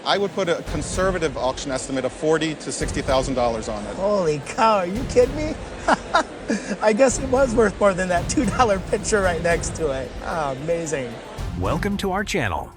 I would put a conservative auction estimate of $40,000 to $60,000 on it. Holy cow, are you kidding me? I guess it was worth more than that $2 picture right next to it. Oh, amazing. Welcome to our channel.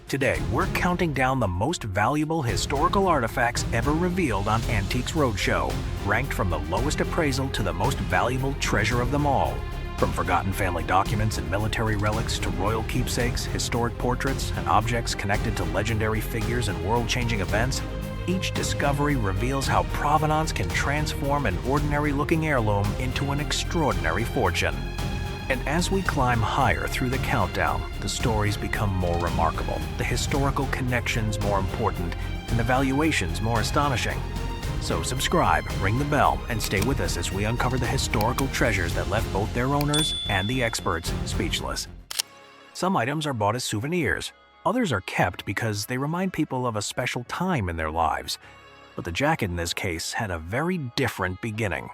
Today, we're counting down the most valuable historical artifacts ever revealed on Antiques Roadshow, ranked from the lowest appraisal to the most valuable treasure of them all. From forgotten family documents and military relics to royal keepsakes, historic portraits, and objects connected to legendary figures and world-changing events, each discovery reveals how provenance can transform an ordinary-looking heirloom into an extraordinary fortune. And as we climb higher through the countdown, the stories become more remarkable, the historical connections more important, and the valuations more astonishing. So subscribe, ring the bell, and stay with us as we uncover the historical treasures that left both their owners and the experts speechless. Some items are bought as souvenirs. Others are kept because they remind people of a special time in their lives. But the jacket in this case had a very different beginning.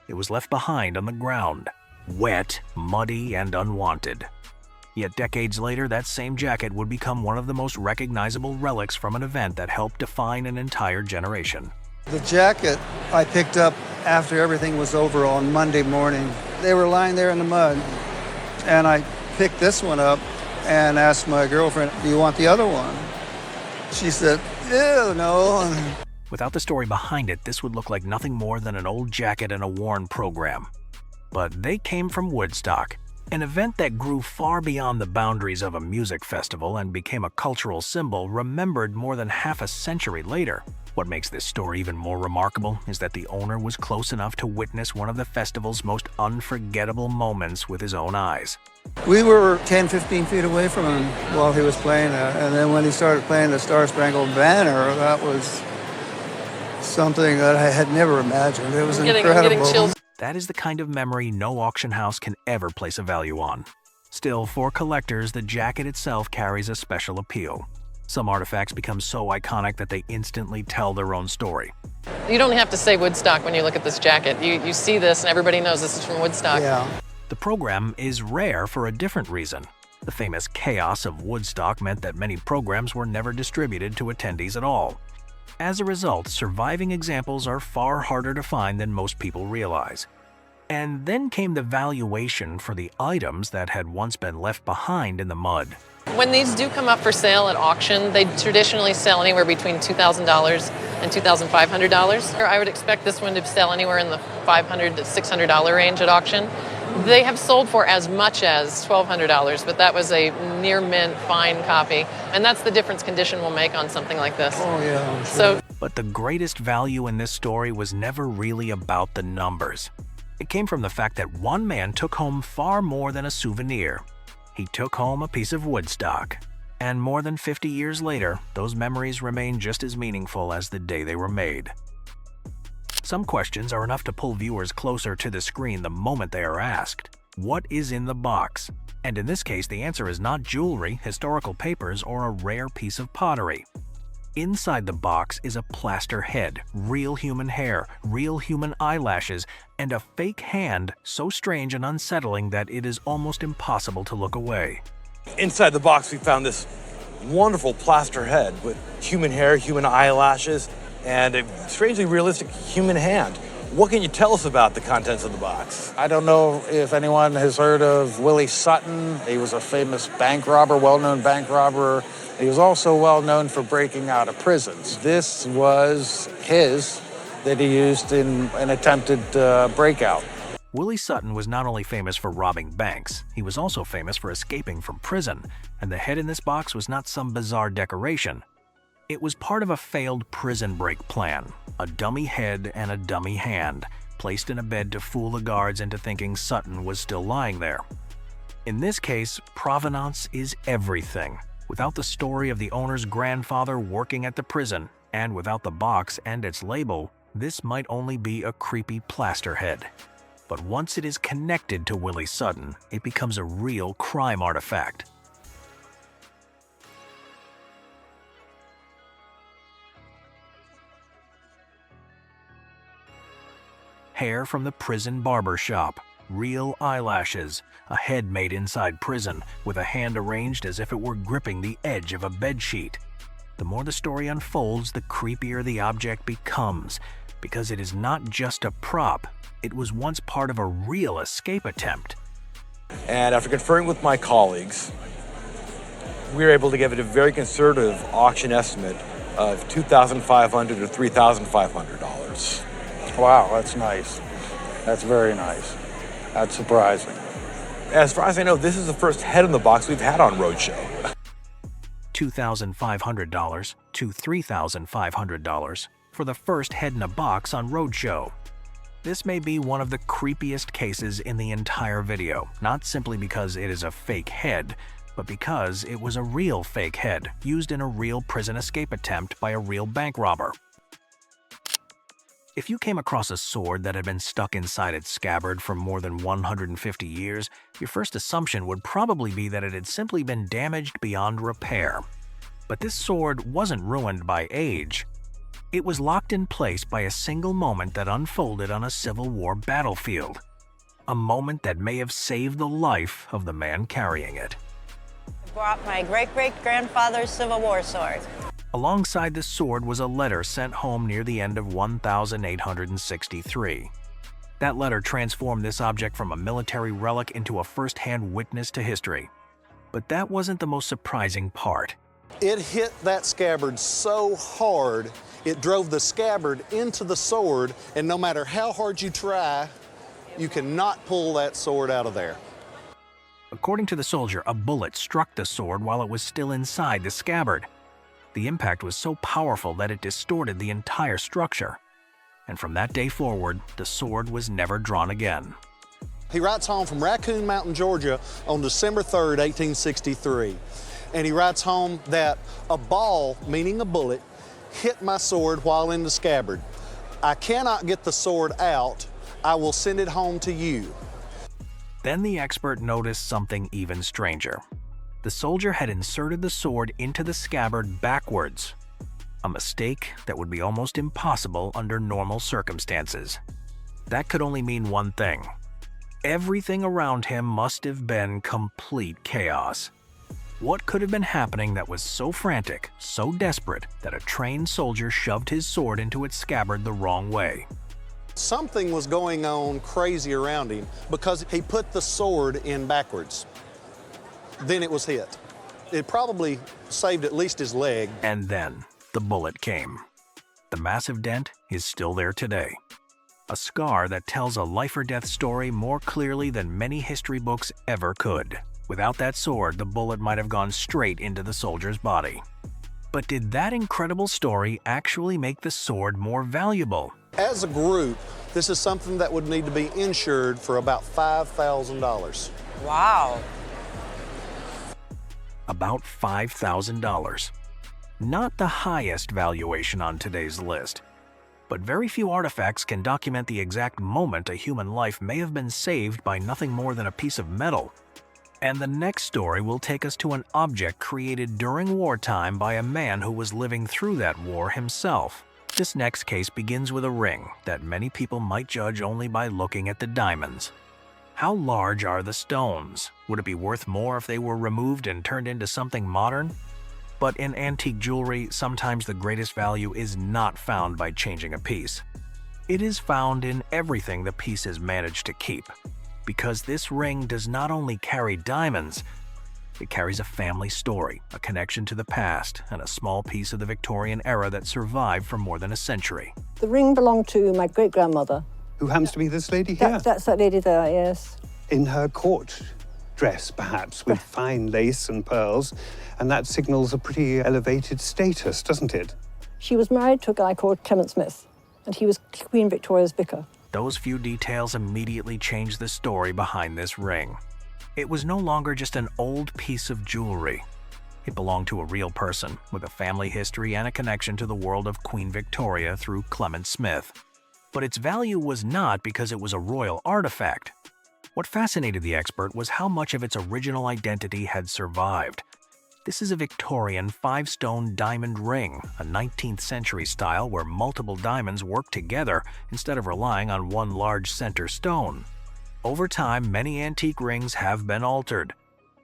It was left behind on the ground, wet, muddy, and unwanted. Yet decades later, that same jacket would become one of the most recognizable relics from an event that helped define an entire generation. The jacket I picked up after everything was over on Monday morning. They were lying there in the mud, and I picked this one up and asked my girlfriend, "Do you want the other one?" She said, "Ew, no." Without the story behind it, this would look like nothing more than an old jacket in a worn program. But they came from Woodstock, an event that grew far beyond the boundaries of a music festival and became a cultural symbol remembered more than half a century later. What makes this story even more remarkable is that the owner was close enough to witness one of the festival's most unforgettable moments with his own eyes. We were 10, 15 feet away from him while he was playing that. And then when he started playing the Star Spangled Banner, that was something that I had never imagined. It was incredible. I'm getting chills. That is the kind of memory no auction house can ever place a value on. Still, for collectors, the jacket itself carries a special appeal. Some artifacts become so iconic that they instantly tell their own story. You don't have to say Woodstock when you look at this jacket. You see this and everybody knows this is from Woodstock. Yeah. The program is rare for a different reason. The famous chaos of Woodstock meant that many programs were never distributed to attendees at all. As a result, surviving examples are far harder to find than most people realize. And then came the valuation for the items that had once been left behind in the mud. When these do come up for sale at auction, they traditionally sell anywhere between $2,000 and $2,500. I would expect this one to sell anywhere in the $500 to $600 range at auction. They have sold for as much as $1,200, but that was a near mint fine copy. And that's the difference condition will make on something like this. Oh, yeah. Sure. But the greatest value in this story was never really about the numbers. It came from the fact that one man took home far more than a souvenir. He took home a piece of Woodstock. And more than 50 years later, those memories remain just as meaningful as the day they were made. Some questions are enough to pull viewers closer to the screen the moment they are asked. What is in the box? And in this case, the answer is not jewelry, historical papers, or a rare piece of pottery. Inside the box is a plaster head, real human hair, real human eyelashes, and a fake hand so strange and unsettling that it is almost impossible to look away. Inside the box, we found this wonderful plaster head with human hair, human eyelashes, and a strangely realistic human hand. What can you tell us about the contents of the box? I don't know if anyone has heard of Willie Sutton. He was a famous bank robber, well-known bank robber. He was also well known for breaking out of prisons. This was his that he used in an attempted breakout. Willie Sutton was not only famous for robbing banks, he was also famous for escaping from prison, and the head in this box was not some bizarre decoration. It was part of a failed prison break plan, a dummy head and a dummy hand, placed in a bed to fool the guards into thinking Sutton was still lying there. In this case, provenance is everything. Without the story of the owner's grandfather working at the prison, and without the box and its label, this might only be a creepy plaster head. But once it is connected to Willie Sutton, it becomes a real crime artifact. Hair from the prison barber shop, real eyelashes, a head made inside prison with a hand arranged as if it were gripping the edge of a bedsheet. The more the story unfolds, the creepier the object becomes, because it is not just a prop, it was once part of a real escape attempt. And after conferring with my colleagues, we were able to give it a very conservative auction estimate of $2,500 to $3,500. Wow, that's nice. That's very nice. That's surprising. As far as I know, this is the first head in the box we've had on Roadshow. $2,500 to $3,500 for the first head in a box on Roadshow. This may be one of the creepiest cases in the entire video, not simply because it is a fake head, but because it was a real fake head used in a real prison escape attempt by a real bank robber. If you came across a sword that had been stuck inside its scabbard for more than 150 years, your first assumption would probably be that it had simply been damaged beyond repair. But this sword wasn't ruined by age. It was locked in place by a single moment that unfolded on a Civil War battlefield. A moment that may have saved the life of the man carrying it. I brought my great-great-grandfather's Civil War sword. Alongside the sword was a letter sent home near the end of 1863. That letter transformed this object from a military relic into a first-hand witness to history. But that wasn't the most surprising part. It hit that scabbard so hard, it drove the scabbard into the sword, and no matter how hard you try, you cannot pull that sword out of there. According to the soldier, a bullet struck the sword while it was still inside the scabbard. The impact was so powerful that it distorted the entire structure. And from that day forward, the sword was never drawn again. He writes home from Raccoon Mountain, Georgia on December 3rd, 1863. And he writes home that a ball, meaning a bullet, hit my sword while in the scabbard. I cannot get the sword out. I will send it home to you. Then the expert noticed something even stranger. The soldier had inserted the sword into the scabbard backwards, a mistake that would be almost impossible under normal circumstances. That could only mean one thing. Everything around him must have been complete chaos. What could have been happening that was so frantic, so desperate, that a trained soldier shoved his sword into its scabbard the wrong way? Something was going on crazy around him because he put the sword in backwards. Then it was hit. It probably saved at least his leg. And then the bullet came. The massive dent is still there today. A scar that tells a life or death story more clearly than many history books ever could. Without that sword, the bullet might have gone straight into the soldier's body. But did that incredible story actually make the sword more valuable? As a group, this is something that would need to be insured for about $5,000. Wow. About $5,000. Not the highest valuation on today's list. But very few artifacts can document the exact moment a human life may have been saved by nothing more than a piece of metal. And the next story will take us to an object created during wartime by a man who was living through that war himself. This next case begins with a ring that many people might judge only by looking at the diamonds. How large are the stones? Would it be worth more if they were removed and turned into something modern? But in antique jewelry, sometimes the greatest value is not found by changing a piece. It is found in everything the piece has managed to keep. Because this ring does not only carry diamonds, it carries a family story, a connection to the past, and a small piece of the Victorian era that survived for more than a century. The ring belonged to my great-grandmother. Who happens to be this lady here? That's that lady there, yes. In her court dress, perhaps, with fine lace and pearls, and that signals a pretty elevated status, doesn't it? She was married to a guy called Clement Smith, and he was Queen Victoria's vicar. Those few details immediately changed the story behind this ring. It was no longer just an old piece of jewelry. It belonged to a real person with a family history and a connection to the world of Queen Victoria through Clement Smith. But its value was not because it was a royal artifact. What fascinated the expert was how much of its original identity had survived. This is a Victorian 5-stone diamond ring, a 19th century style where multiple diamonds work together instead of relying on one large center stone. Over time, many antique rings have been altered.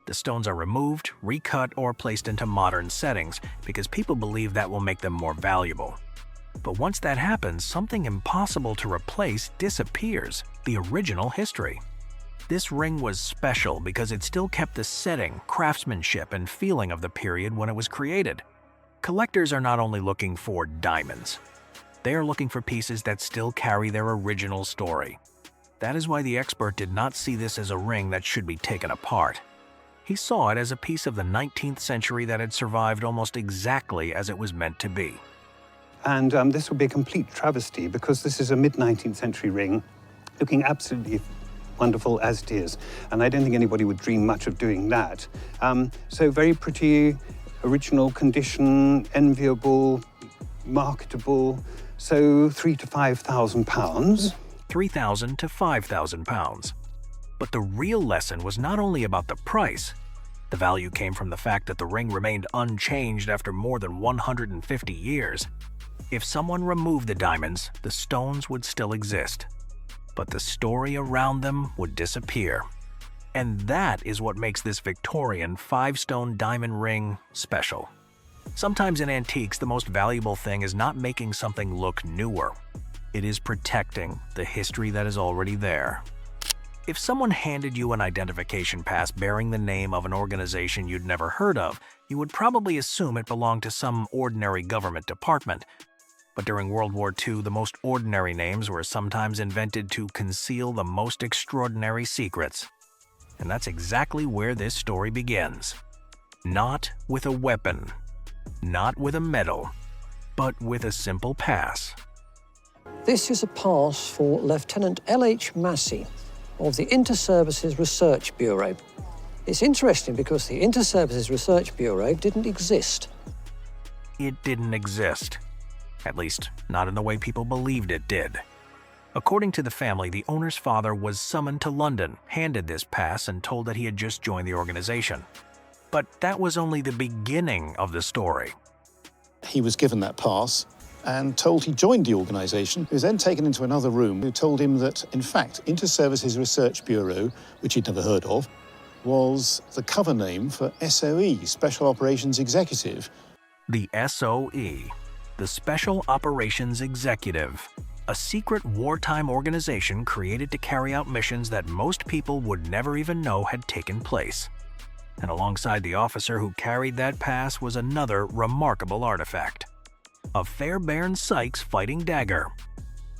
The stones are removed, recut, or placed into modern settings because people believe that will make them more valuable. But once that happens, something impossible to replace disappears: the original history. This ring was special because it still kept the setting, craftsmanship, and feeling of the period when it was created. Collectors are not only looking for diamonds. They are looking for pieces that still carry their original story. That is why the expert did not see this as a ring that should be taken apart. He saw it as a piece of the 19th century that had survived almost exactly as it was meant to be. And this would be a complete travesty because this is a mid-19th century ring looking absolutely wonderful as it is. And I don't think anybody would dream much of doing that. So very pretty, original condition, enviable, marketable. So £3,000 to £5,000. £3,000 to £5,000. But the real lesson was not only about the price. The value came from the fact that the ring remained unchanged after more than 150 years. If someone removed the diamonds, the stones would still exist. But the story around them would disappear. And that is what makes this Victorian 5-stone diamond ring special. Sometimes in antiques, the most valuable thing is not making something look newer. It is protecting the history that is already there. If someone handed you an identification pass bearing the name of an organization you'd never heard of, you would probably assume it belonged to some ordinary government department. But during World War II, the most ordinary names were sometimes invented to conceal the most extraordinary secrets. And that's exactly where this story begins. Not with a weapon, not with a medal, but with a simple pass. This is a pass for Lieutenant L.H. Massey of the Inter-Services Research Bureau. It's interesting because the Inter-Services Research Bureau didn't exist. It didn't exist. At least, not in the way people believed it did. According to the family, the owner's father was summoned to London, handed this pass, and told that he had just joined the organization. But that was only the beginning of the story. He was given that pass and told he joined the organisation. He was then taken into another room who told him that, in fact, Inter-Services Research Bureau, which he'd never heard of, was the cover name for SOE, Special Operations Executive. The SOE, the Special Operations Executive, a secret wartime organization created to carry out missions that most people would never even know had taken place. And alongside the officer who carried that pass was another remarkable artifact. A Fairbairn Sykes fighting dagger,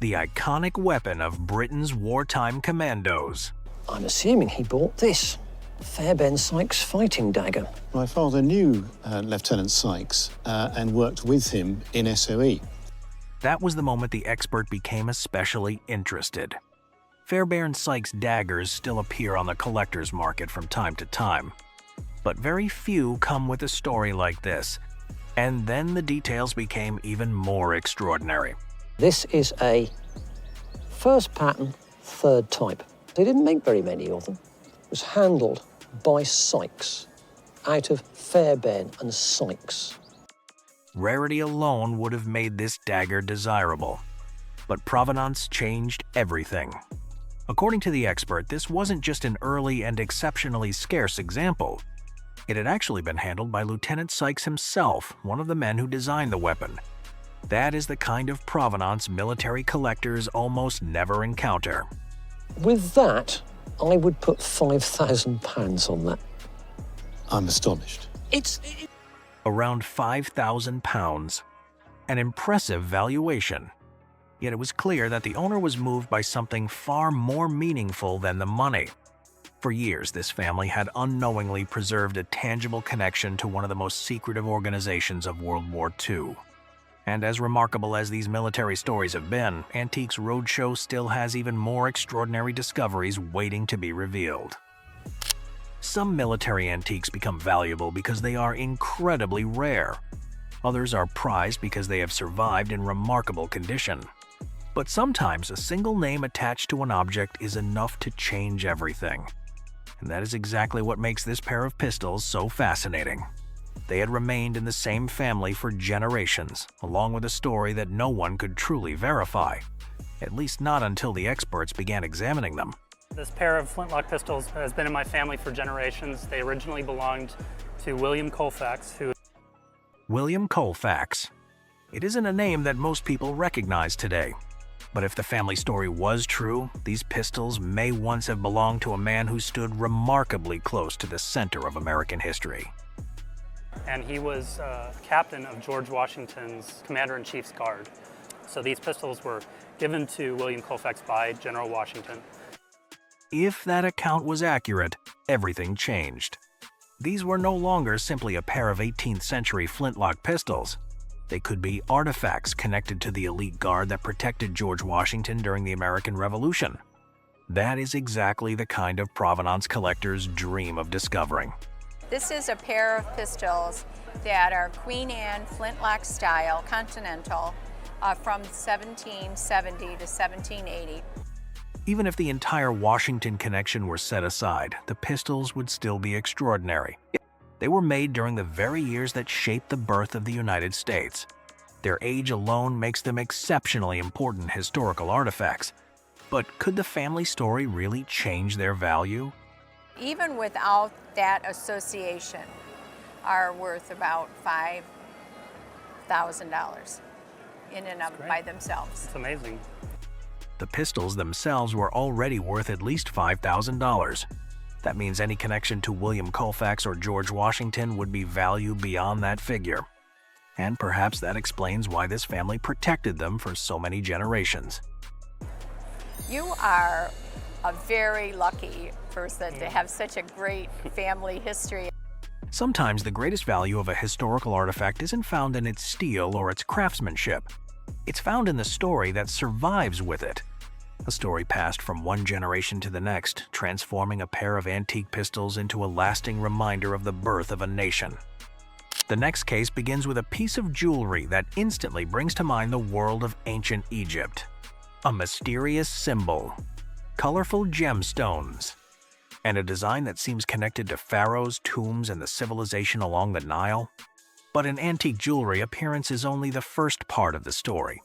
the iconic weapon of Britain's wartime commandos. I'm assuming he bought this, Fairbairn Sykes fighting dagger. My father knew Lieutenant Sykes and worked with him in SOE. That was the moment the expert became especially interested. Fairbairn Sykes daggers still appear on the collector's market from time to time. But very few come with a story like this. And then the details became even more extraordinary. This is a first pattern, third type. They didn't make very many of them. It was handled by Sykes, out of Fairbairn and Sykes. Rarity alone would have made this dagger desirable. But provenance changed everything. According to the expert, this wasn't just an early and exceptionally scarce example. It had actually been handled by Lieutenant Sykes himself, one of the men who designed the weapon. That is the kind of provenance military collectors almost never encounter. With that, I would put £5,000 on that. I'm astonished. It's around £5,000. An impressive valuation. Yet it was clear that the owner was moved by something far more meaningful than the money. For years, this family had unknowingly preserved a tangible connection to one of the most secretive organizations of World War II. And as remarkable as these military stories have been, Antiques Roadshow still has even more extraordinary discoveries waiting to be revealed. Some military antiques become valuable because they are incredibly rare. Others are prized because they have survived in remarkable condition. But sometimes a single name attached to an object is enough to change everything. And that is exactly what makes this pair of pistols so fascinating. They had remained in the same family for generations, along with a story that no one could truly verify, at least not until the experts began examining them. This pair of flintlock pistols has been in my family for generations. They originally belonged to William Colfax, who... William Colfax. It isn't a name that most people recognize today. But if the family story was true, these pistols may once have belonged to a man who stood remarkably close to the center of American history. And he was captain of George Washington's Commander-in-Chief's Guard. So these pistols were given to William Colfax by General Washington. If that account was accurate, everything changed. These were no longer simply a pair of 18th century flintlock pistols. They could be artifacts connected to the elite guard that protected George Washington during the American Revolution. That is exactly the kind of provenance collectors dream of discovering. This is a pair of pistols that are Queen Anne flintlock style, continental, from 1770 to 1780. Even if the entire Washington connection were set aside, the pistols would still be extraordinary. They were made during the very years that shaped the birth of the United States. Their age alone makes them exceptionally important historical artifacts. But could the family story really change their value? Even without that association, are worth about $5,000 in and of by themselves. It's amazing. The pistols themselves were already worth at least $5,000. That means any connection to William Colfax or George Washington would be valued beyond that figure. And perhaps that explains why this family protected them for so many generations. You are a very lucky person to have such a great family history. Sometimes the greatest value of a historical artifact isn't found in its steel or its craftsmanship. It's found in the story that survives with it. A story passed from one generation to the next, transforming a pair of antique pistols into a lasting reminder of the birth of a nation. The next case begins with a piece of jewelry that instantly brings to mind the world of ancient Egypt. A mysterious symbol, colorful gemstones, and a design that seems connected to pharaohs, tombs, and the civilization along the Nile. But in antique jewelry, appearance is only the first part of the story.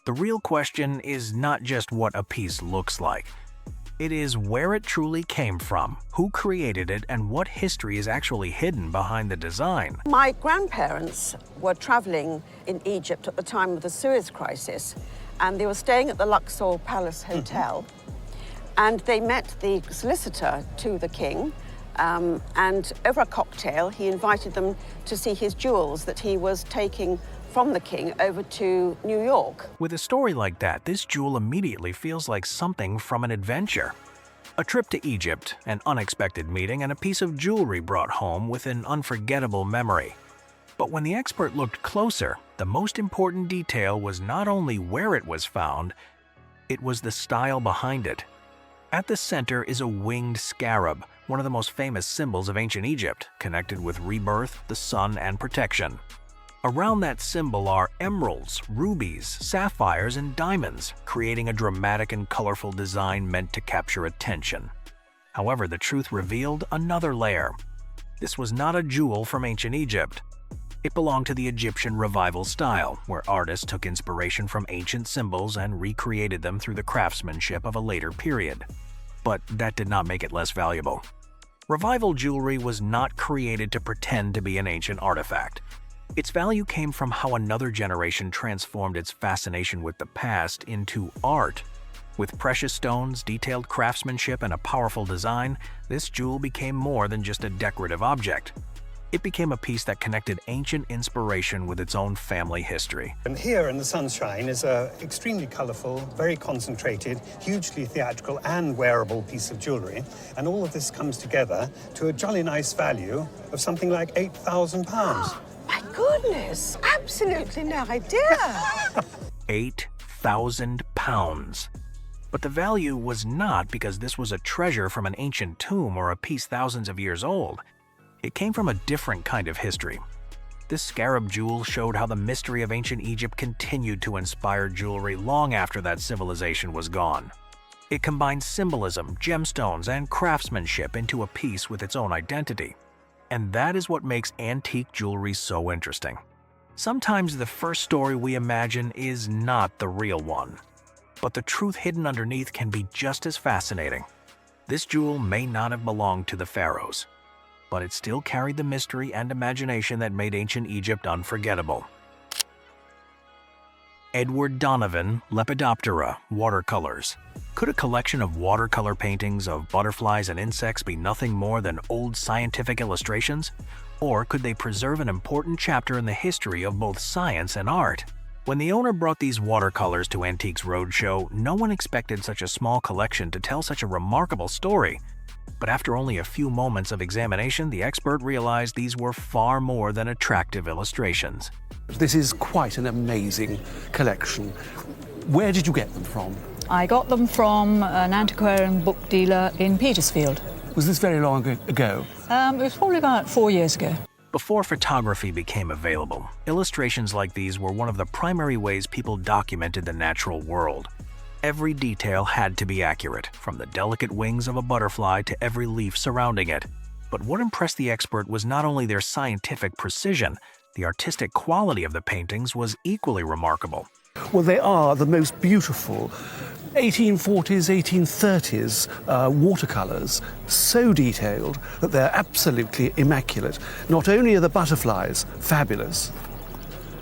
The real question is not just what a piece looks like. It is where it truly came from, who created it, and what history is actually hidden behind the design. My grandparents were traveling in Egypt at the time of the Suez Crisis, and they were staying at the Luxor Palace Hotel, and they met the solicitor to the king, and over a cocktail, he invited them to see his jewels that he was taking from the king over to New York. With a story like that, this jewel immediately feels like something from an adventure. A trip to Egypt, an unexpected meeting, and a piece of jewelry brought home with an unforgettable memory. But when the expert looked closer, the most important detail was not only where it was found, it was the style behind it. At the center is a winged scarab, one of the most famous symbols of ancient Egypt, connected with rebirth, the sun, and protection. Around that symbol are emeralds, rubies, sapphires, and diamonds, creating a dramatic and colorful design meant to capture attention. However, the truth revealed another layer. This was not a jewel from ancient Egypt. It belonged to the Egyptian revival style, where artists took inspiration from ancient symbols and recreated them through the craftsmanship of a later period. But that did not make it less valuable. Revival jewelry was not created to pretend to be an ancient artifact. Its value came from how another generation transformed its fascination with the past into art. With precious stones, detailed craftsmanship, and a powerful design, this jewel became more than just a decorative object. It became a piece that connected ancient inspiration with its own family history. And here in the sunshine is an extremely colourful, very concentrated, hugely theatrical and wearable piece of jewellery. And all of this comes together to a jolly nice value of something like £8,000. My goodness, absolutely no idea. £8,000. But the value was not because this was a treasure from an ancient tomb or a piece thousands of years old. It came from a different kind of history. This scarab jewel showed how the mystery of ancient Egypt continued to inspire jewelry long after that civilization was gone. It combined symbolism, gemstones, and craftsmanship into a piece with its own identity. And that is what makes antique jewelry so interesting. Sometimes the first story we imagine is not the real one, but the truth hidden underneath can be just as fascinating. This jewel may not have belonged to the pharaohs, but it still carried the mystery and imagination that made ancient Egypt unforgettable. Edward Donovan Lepidoptera watercolors. Could a collection of watercolor paintings of butterflies and insects be nothing more than old scientific illustrations? Or could they preserve an important chapter in the history of both science and art? When the owner brought these watercolors to Antiques Roadshow, no one expected such a small collection to tell such a remarkable story. But after only a few moments of examination, the expert realized these were far more than attractive illustrations. This is quite an amazing collection. Where did you get them from? I got them from an antiquarian book dealer in Petersfield. Was this very long ago? It was probably about 4 years ago. Before photography became available, illustrations like these were one of the primary ways people documented the natural world. Every detail had to be accurate, from the delicate wings of a butterfly to every leaf surrounding it. But what impressed the expert was not only their scientific precision, the artistic quality of the paintings was equally remarkable. Well, they are the most beautiful 1840s, 1830s watercolors, so detailed that they're absolutely immaculate. Not only are the butterflies fabulous,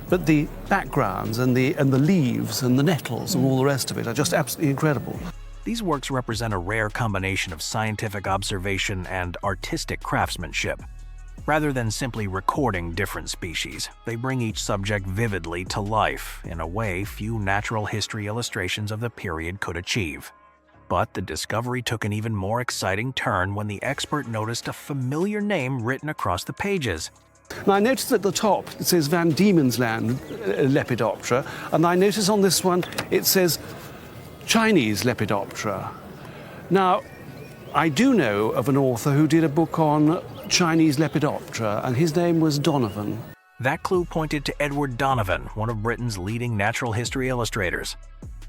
but the backgrounds and the leaves and the nettles and all the rest of it are just absolutely incredible. These works represent a rare combination of scientific observation and artistic craftsmanship. Rather than simply recording different species, they bring each subject vividly to life in a way few natural history illustrations of the period could achieve. But the discovery took an even more exciting turn when the expert noticed a familiar name written across the pages. Now, I noticed at the top it says Van Diemen's Land Lepidoptera, and I notice on this one it says Chinese Lepidoptera. Now, I do know of an author who did a book on Chinese Lepidoptera, and his name was Donovan. That clue pointed to Edward Donovan, one of Britain's leading natural history illustrators.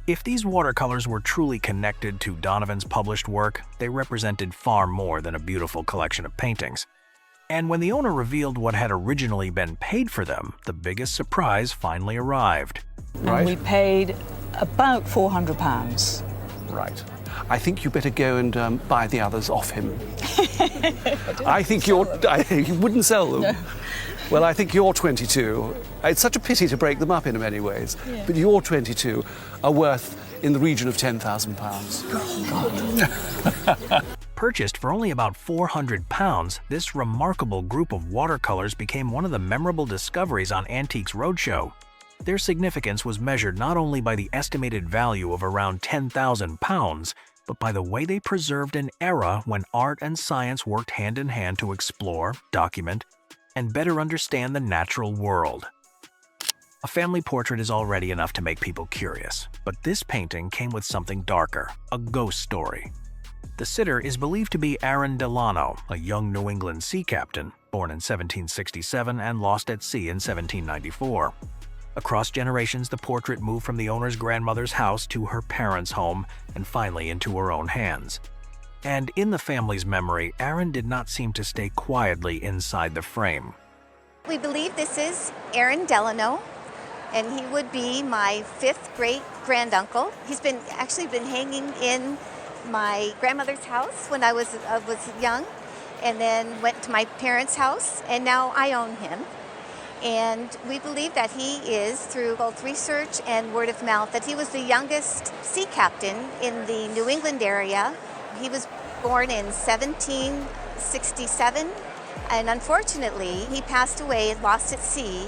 If these watercolors were truly connected to Donovan's published work, they represented far more than a beautiful collection of paintings. And when the owner revealed what had originally been paid for them, the biggest surprise finally arrived. And we paid about £400. Right. I think you better go and buy the others off him. I think you wouldn't sell them. No. Well, I think you're 22. It's such a pity to break them up in many ways, yeah. But you're 22 are worth in the region of £10,000. Purchased for only about £400, this remarkable group of watercolors became one of the memorable discoveries on Antiques Roadshow. Their significance was measured not only by the estimated value of around £10,000, but by the way they preserved an era when art and science worked hand in hand to explore, document, and better understand the natural world. A family portrait is already enough to make people curious, but this painting came with something darker, a ghost story. The sitter is believed to be Aaron Delano, a young New England sea captain, born in 1767 and lost at sea in 1794. Across generations, the portrait moved from the owner's grandmother's house to her parents' home and finally into her own hands. And in the family's memory, Aaron did not seem to stay quietly inside the frame. We believe this is Aaron Delano, and he would be my 5th great-granduncle. He's actually been hanging in my grandmother's house when I was young, and then went to my parents' house, and now I own him. And we believe that he is, through both research and word of mouth, that he was the youngest sea captain in the New England area. He was born in 1767, and unfortunately, he passed away and lost at sea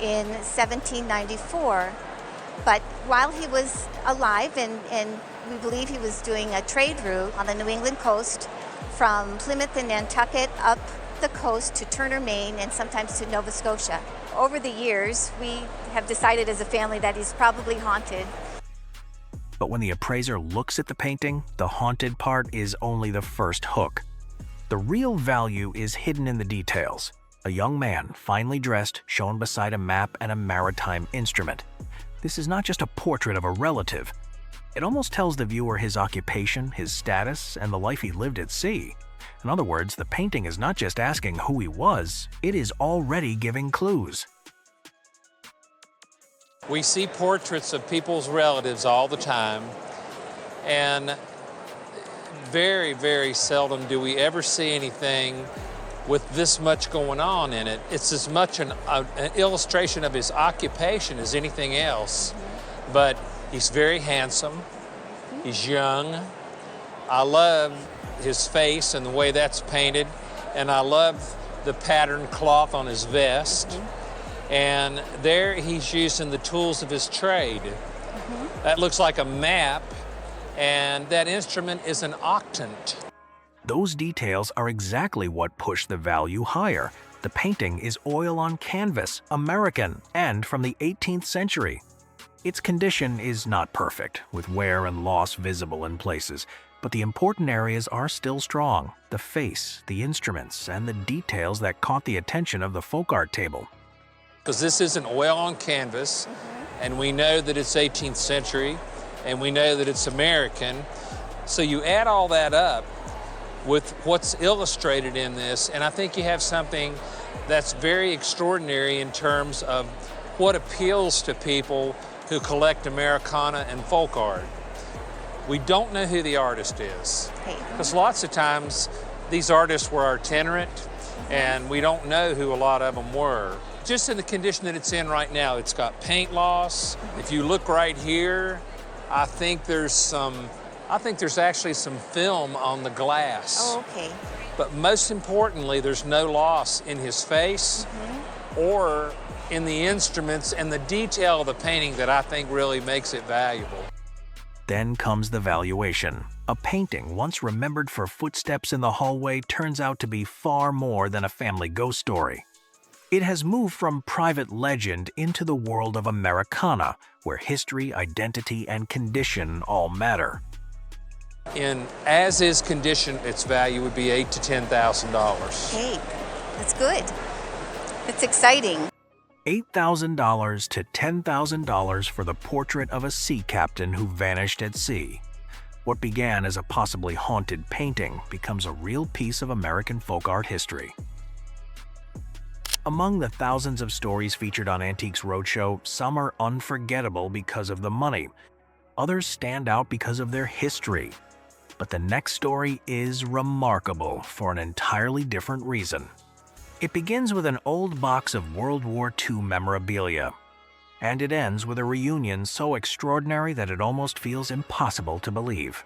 in 1794. But while he was alive, and we believe he was doing a trade route on the New England coast from Plymouth and Nantucket up the coast to Turner, Maine, and sometimes to Nova Scotia. Over the years, we have decided as a family that he's probably haunted. But when the appraiser looks at the painting, the haunted part is only the first hook. The real value is hidden in the details. A young man, finely dressed, shown beside a map and a maritime instrument. This is not just a portrait of a relative. It almost tells the viewer his occupation, his status, and the life he lived at sea. In other words, the painting is not just asking who he was, it is already giving clues. We see portraits of people's relatives all the time, and very, very seldom do we ever see anything with this much going on in it. It's as much an illustration of his occupation as anything else. But he's very handsome, he's young. I love his face and the way that's painted, and I love the patterned cloth on his vest. And there he's using the tools of his trade. That looks like a map, and that instrument is an octant. Those details are exactly what push the value higher. The painting is oil on canvas, American, and from the 18th century. Its condition is not perfect, with wear and loss visible in places, but the important areas are still strong: the face, the instruments, and the details that caught the attention of the folk art table. Because this is an oil on canvas, and we know that it's 18th century, and we know that it's American. So you add all that up with what's illustrated in this, and I think you have something that's very extraordinary in terms of what appeals to people who collect Americana and folk art. We don't know who the artist is, because lots of times these artists were itinerant, and we don't know who a lot of them were. Just in the condition that it's in right now, it's got paint loss. If you look right here, I think there's actually some film on the glass. Oh, okay. But most importantly, there's no loss in his face or in the instruments and the detail of the painting that I think really makes it valuable. Then comes the valuation. A painting once remembered for footsteps in the hallway turns out to be far more than a family ghost story. It has moved from private legend into the world of Americana, where history, identity, and condition all matter. In as-is condition, its value would be $8,000 to $10,000. Hey, that's good. It's exciting. $8,000 to $10,000 for the portrait of a sea captain who vanished at sea. What began as a possibly haunted painting becomes a real piece of American folk art history. Among the thousands of stories featured on Antiques Roadshow, some are unforgettable because of the money. Others stand out because of their history. But the next story is remarkable for an entirely different reason. It begins with an old box of World War II memorabilia, and it ends with a reunion so extraordinary that it almost feels impossible to believe.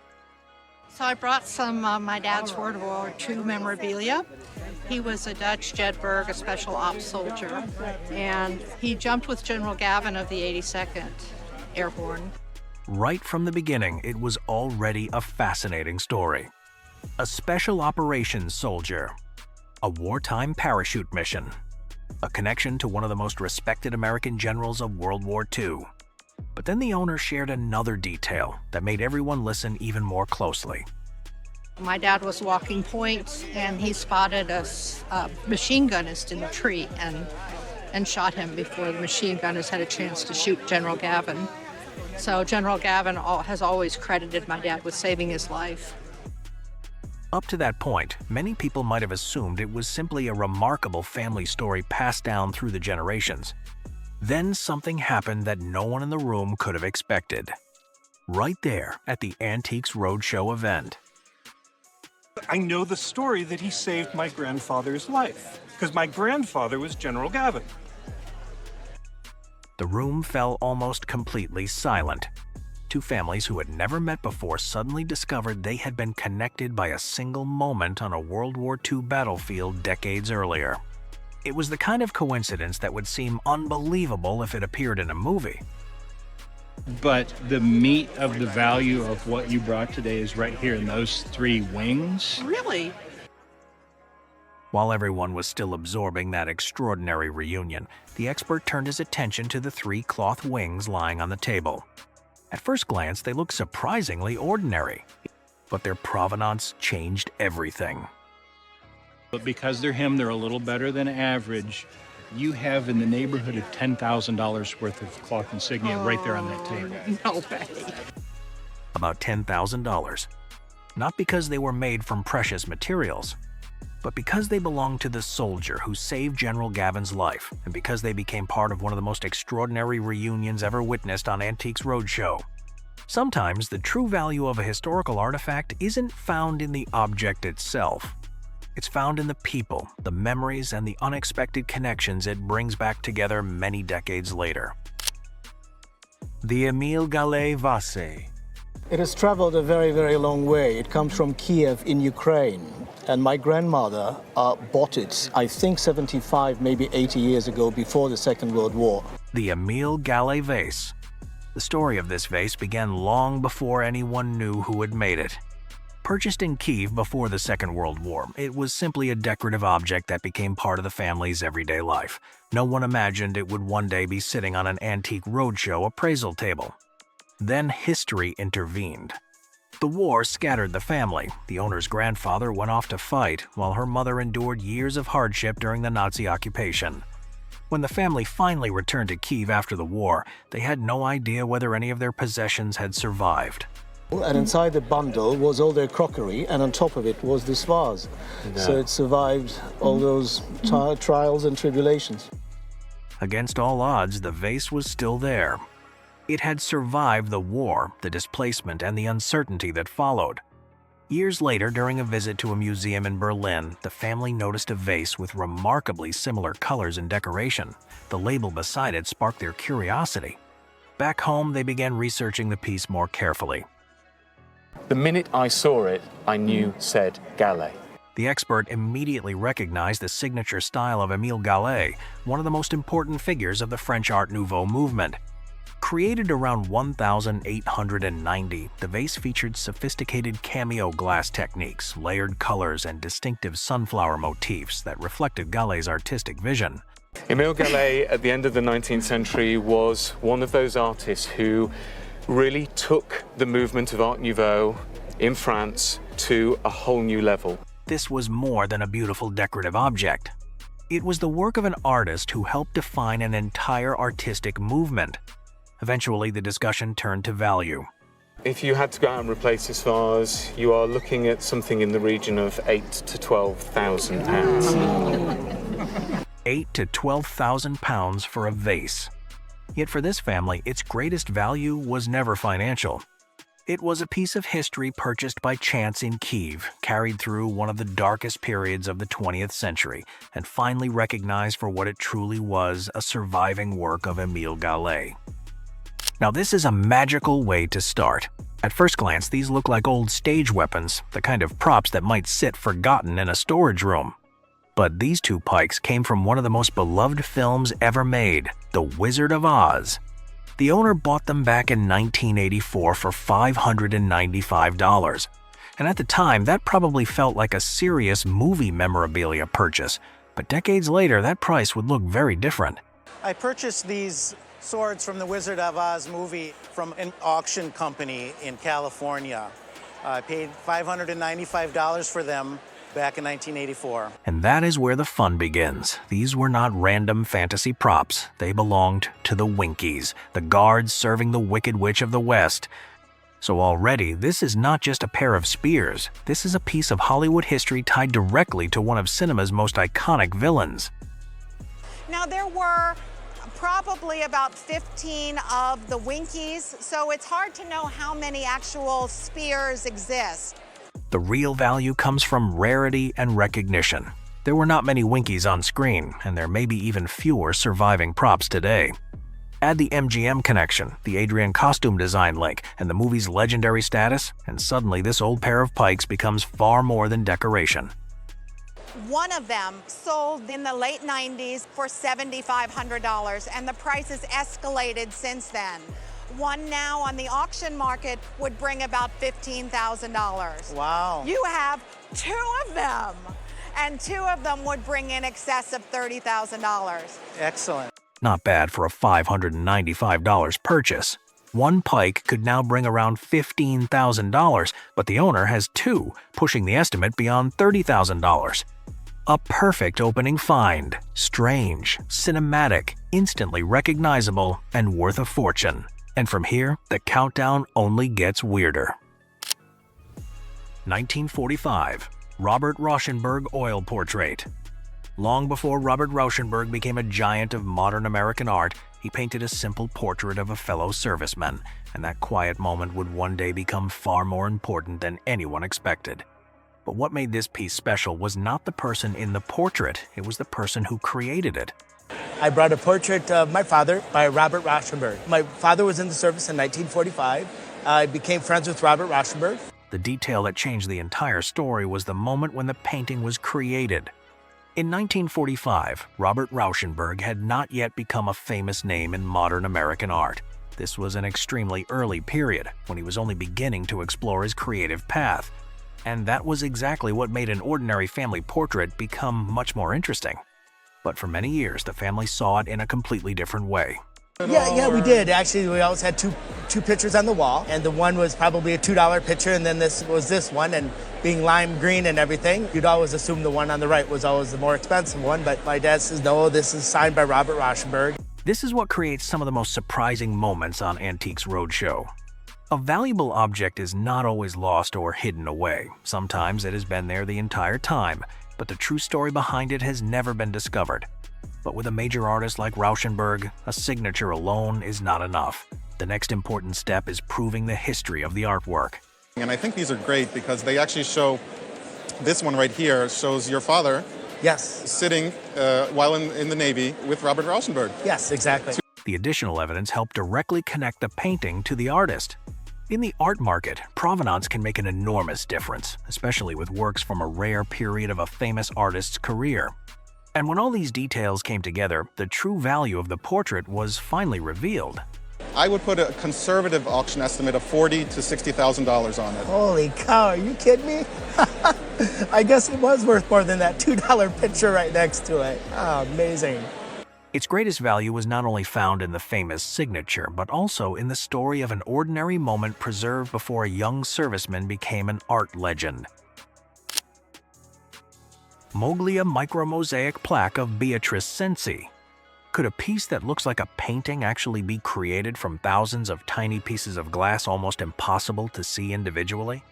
So I brought some of my dad's World War II memorabilia. He was a Dutch Jedburgh, a special ops soldier, and he jumped with General Gavin of the 82nd Airborne. Right from the beginning, it was already a fascinating story. A special operations soldier, a wartime parachute mission, a connection to one of the most respected American generals of World War II. But then the owner shared another detail that made everyone listen even more closely. My dad was walking point, and he spotted a machine gunist in the tree and shot him before the machine gunnist had a chance to shoot General Gavin. So General Gavin has always credited my dad with saving his life. Up to that point, many people might have assumed it was simply a remarkable family story passed down through the generations. Then something happened that no one in the room could have expected. Right there at the Antiques Roadshow event. I know the story that he saved my grandfather's life, because my grandfather was General Gavin. The room fell almost completely silent. Two families who had never met before suddenly discovered they had been connected by a single moment on a World War II battlefield decades earlier. It was the kind of coincidence that would seem unbelievable if it appeared in a movie. But the meat of the value of what you brought today is right here in those three wings. Really? While everyone was still absorbing that extraordinary reunion, the expert turned his attention to the three cloth wings lying on the table. At first glance, they looked surprisingly ordinary, but their provenance changed everything. But because they're him, they're a little better than average. You have in the neighborhood of $10,000 worth of cloth insignia right there on that table. No way. About $10,000. Not because they were made from precious materials, but because they belonged to the soldier who saved General Gavin's life, and because they became part of one of the most extraordinary reunions ever witnessed on Antiques Roadshow. Sometimes the true value of a historical artifact isn't found in the object itself. It's found in the people, the memories, and the unexpected connections it brings back together many decades later. The Émile Galley vase. It has traveled a very, very long way. It comes from Kiev in Ukraine. And my grandmother bought it, I think 75, maybe 80 years ago, before the Second World War. The Émile Galley vase. The story of this vase began long before anyone knew who had made it. Purchased in Kiev before the Second World War, it was simply a decorative object that became part of the family's everyday life. No one imagined it would one day be sitting on an Antique Roadshow appraisal table. Then history intervened. The war scattered the family. The owner's grandfather went off to fight, while her mother endured years of hardship during the Nazi occupation. When the family finally returned to Kiev after the war, they had no idea whether any of their possessions had survived. And inside the bundle was all their crockery, and on top of it was this vase. No. So it survived all those trials and tribulations. Against all odds, the vase was still there. It had survived the war, the displacement, and the uncertainty that followed. Years later, during a visit to a museum in Berlin, the family noticed a vase with remarkably similar colors and decoration. The label beside it sparked their curiosity. Back home, they began researching the piece more carefully. The minute I saw it, I knew said Galley. The expert immediately recognized the signature style of Émile Galley, one of the most important figures of the French Art Nouveau movement. Created around 1890, the vase featured sophisticated cameo glass techniques, layered colors, and distinctive sunflower motifs that reflected Galley's artistic vision. Émile Galley, at the end of the 19th century, was one of those artists who really took the movement of Art Nouveau in France to a whole new level. This was more than a beautiful decorative object. It was the work of an artist who helped define an entire artistic movement. Eventually, the discussion turned to value. If you had to go out and replace this vase, you are looking at something in the region of £8,000 to £12,000. £8,000 to £12,000 for a vase. Yet for this family, its greatest value was never financial. It was a piece of history purchased by chance in Kiev, carried through one of the darkest periods of the 20th century, and finally recognized for what it truly was, a surviving work of Émile Galley. Now, this is a magical way to start. At first glance, these look like old stage weapons, the kind of props that might sit forgotten in a storage room. But these two pikes came from one of the most beloved films ever made, The Wizard of Oz. The owner bought them back in 1984 for $595. And at the time, that probably felt like a serious movie memorabilia purchase. But decades later, that price would look very different. I purchased these swords from the Wizard of Oz movie from an auction company in California. I paid $595 for them back in 1984. And that is where the fun begins. These were not random fantasy props. They belonged to the Winkies, the guards serving the Wicked Witch of the West. So already, this is not just a pair of spears. This is a piece of Hollywood history tied directly to one of cinema's most iconic villains. Now, there were probably about 15 of the Winkies, so it's hard to know how many actual spears exist. The real value comes from rarity and recognition. There were not many Winkies on screen, and there may be even fewer surviving props today. Add the MGM connection, the Adrian costume design link, and the movie's legendary status, and suddenly this old pair of pikes becomes far more than decoration. One of them sold in the late 90s for $7,500, and the price has escalated since then. One now on the auction market would bring about $15,000. Wow. You have two of them, and two of them would bring in excess of $30,000. Excellent. Not bad for a $595 purchase. One pike could now bring around $15,000, but the owner has two, pushing the estimate beyond $30,000. A perfect opening find. Strange, cinematic, instantly recognizable, and worth a fortune. And from here, the countdown only gets weirder. 1945, Robert Rauschenberg oil portrait. Long before Robert Rauschenberg became a giant of modern American art, he painted a simple portrait of a fellow serviceman, and that quiet moment would one day become far more important than anyone expected. But what made this piece special was not the person in the portrait, it was the person who created it. I brought a portrait of my father by Robert Rauschenberg. My father was in the service in 1945. I became friends with Robert Rauschenberg. The detail that changed the entire story was the moment when the painting was created. In 1945, Robert Rauschenberg had not yet become a famous name in modern American art. This was an extremely early period, when he was only beginning to explore his creative path. And that was exactly what made an ordinary family portrait become much more interesting. But for many years, the family saw it in a completely different way. Yeah, we did. Actually, we always had two pictures on the wall, and the one was probably a $2 picture, and then this was this one, and being lime green and everything, you'd always assume the one on the right was always the more expensive one, but my dad says, no, this is signed by Robert Rauschenberg. This is what creates some of the most surprising moments on Antiques Roadshow. A valuable object is not always lost or hidden away. Sometimes it has been there the entire time, but the true story behind it has never been discovered. But with a major artist like Rauschenberg, a signature alone is not enough. The next important step is proving the history of the artwork. And I think these are great because they actually show, this one right here shows your father sitting while in the Navy with Robert Rauschenberg. Yes, exactly. The additional evidence helped directly connect the painting to the artist. In the art market, provenance can make an enormous difference, especially with works from a rare period of a famous artist's career. And when all these details came together, the true value of the portrait was finally revealed. I would put a conservative auction estimate of $40,000 to $60,000 on it. Holy cow, are you kidding me? I guess it was worth more than that $2 picture right next to it. Oh, amazing. Its greatest value was not only found in the famous signature, but also in the story of an ordinary moment preserved before a young serviceman became an art legend. Moglia micromosaic plaque of Beatrice Cenci. Could a piece that looks like a painting actually be created from thousands of tiny pieces of glass almost impossible to see individually?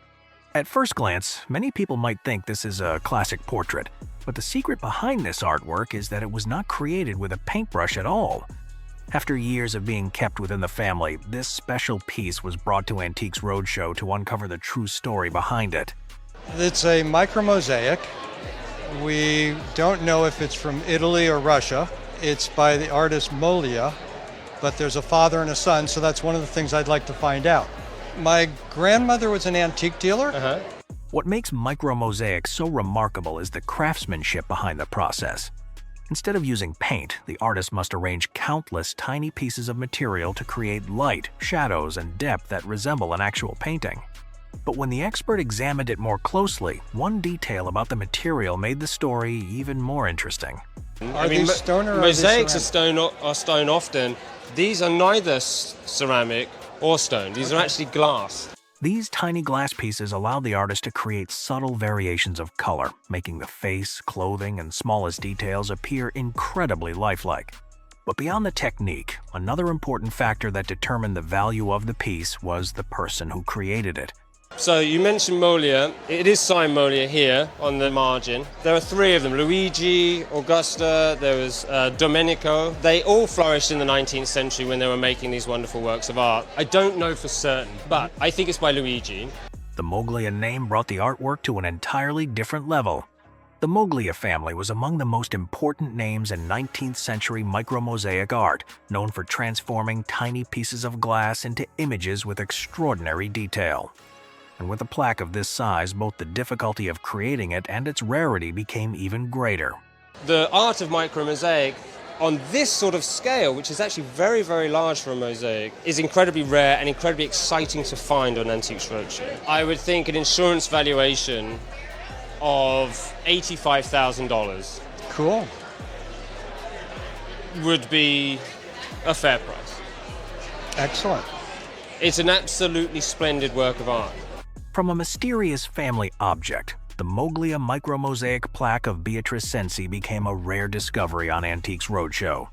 At first glance, many people might think this is a classic portrait, but the secret behind this artwork is that it was not created with a paintbrush at all. After years of being kept within the family, this special piece was brought to Antiques Roadshow to uncover the true story behind it. It's a micromosaic. We don't know if it's from Italy or Russia. It's by the artist Moglia, but there's a father and a son, so that's one of the things I'd like to find out. My grandmother was an antique dealer. What makes micromosaics so remarkable is the craftsmanship behind the process. Instead of using paint, the artist must arrange countless tiny pieces of material to create light, shadows, and depth that resemble an actual painting. But when the expert examined it more closely, one detail about the material made the story even more interesting. Are these stone or mosaics are stone often. These are neither ceramic or stone. These are actually glass. These tiny glass pieces allowed the artist to create subtle variations of color, making the face, clothing, and smallest details appear incredibly lifelike. But beyond the technique, another important factor that determined the value of the piece was the person who created it. So you mentioned Moglia. It is signed Moglia here on the margin. There are three of them, Luigi, Augusta, there was Domenico. They all flourished in the 19th century when they were making these wonderful works of art. I don't know for certain, but I think it's by Luigi. The Moglia name brought the artwork to an entirely different level. The Moglia family was among the most important names in 19th century micromosaic art, known for transforming tiny pieces of glass into images with extraordinary detail. And with a plaque of this size, both the difficulty of creating it and its rarity became even greater. The art of micromosaic on this sort of scale, which is actually very, very large for a mosaic, is incredibly rare and incredibly exciting to find on Antiques Roadshow. I would think an insurance valuation of $85,000. Cool. Would be a fair price. Excellent. It's an absolutely splendid work of art. From a mysterious family object, the Moglia micromosaic plaque of Beatrice Cenci became a rare discovery on Antiques Roadshow.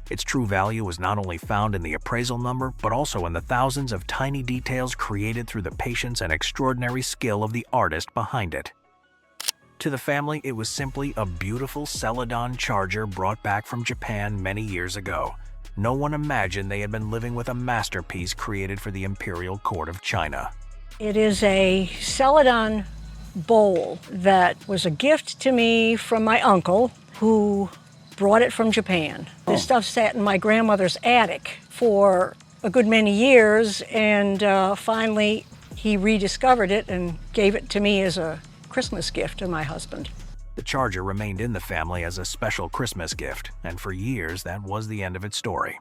Its true value was not only found in the appraisal number, but also in the thousands of tiny details created through the patience and extraordinary skill of the artist behind it. To the family, it was simply a beautiful Celadon charger brought back from Japan many years ago. No one imagined they had been living with a masterpiece created for the imperial court of China. It is a Celadon bowl that was a gift to me from my uncle, who brought it from Japan. This stuff sat in my grandmother's attic for a good many years, and finally he rediscovered it and gave it to me as a Christmas gift to my husband. The charger remained in the family as a special Christmas gift, and for years that was the end of its story.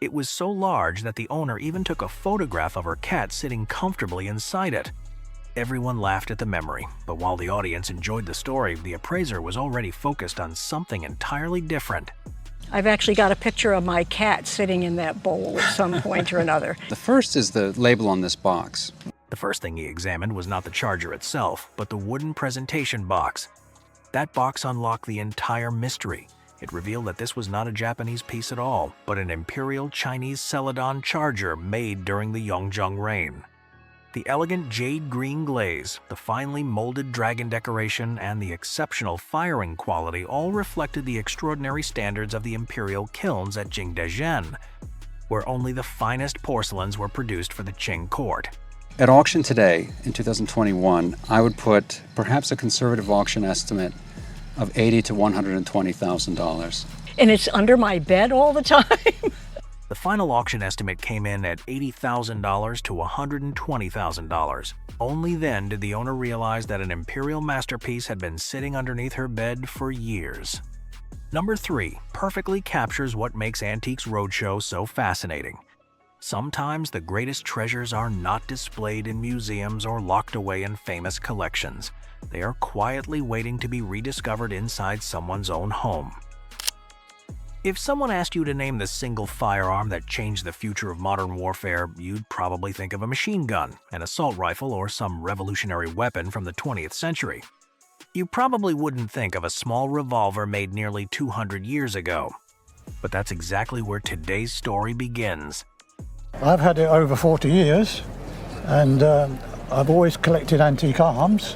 It was so large that the owner even took a photograph of her cat sitting comfortably inside it. Everyone laughed at the memory, but while the audience enjoyed the story, the appraiser was already focused on something entirely different. I've actually got a picture of my cat sitting in that bowl at some point or another. The first is the label on this box. The first thing he examined was not the charger itself, but the wooden presentation box. That box unlocked the entire mystery. It revealed that this was not a Japanese piece at all, but an imperial Chinese Celadon charger made during the Yongjung reign. The elegant jade green glaze, the finely molded dragon decoration, and the exceptional firing quality all reflected the extraordinary standards of the imperial kilns at Jingdezhen, where only the finest porcelains were produced for the Qing court. At auction today, in 2021, I would put perhaps a conservative auction estimate of $80,000 to $120,000. And it's under my bed all the time. The final auction estimate came in at $80,000 to $120,000. Only then did the owner realize that an imperial masterpiece had been sitting underneath her bed for years. Number 3 perfectly captures what makes Antiques Roadshow so fascinating. Sometimes the greatest treasures are not displayed in museums or locked away in famous collections. They are quietly waiting to be rediscovered inside someone's own home. If someone asked you to name the single firearm that changed the future of modern warfare, you'd probably think of a machine gun, an assault rifle, or some revolutionary weapon from the 20th century. You probably wouldn't think of a small revolver made nearly 200 years ago. But that's exactly where today's story begins. I've had it over 40 years, and I've always collected antique arms.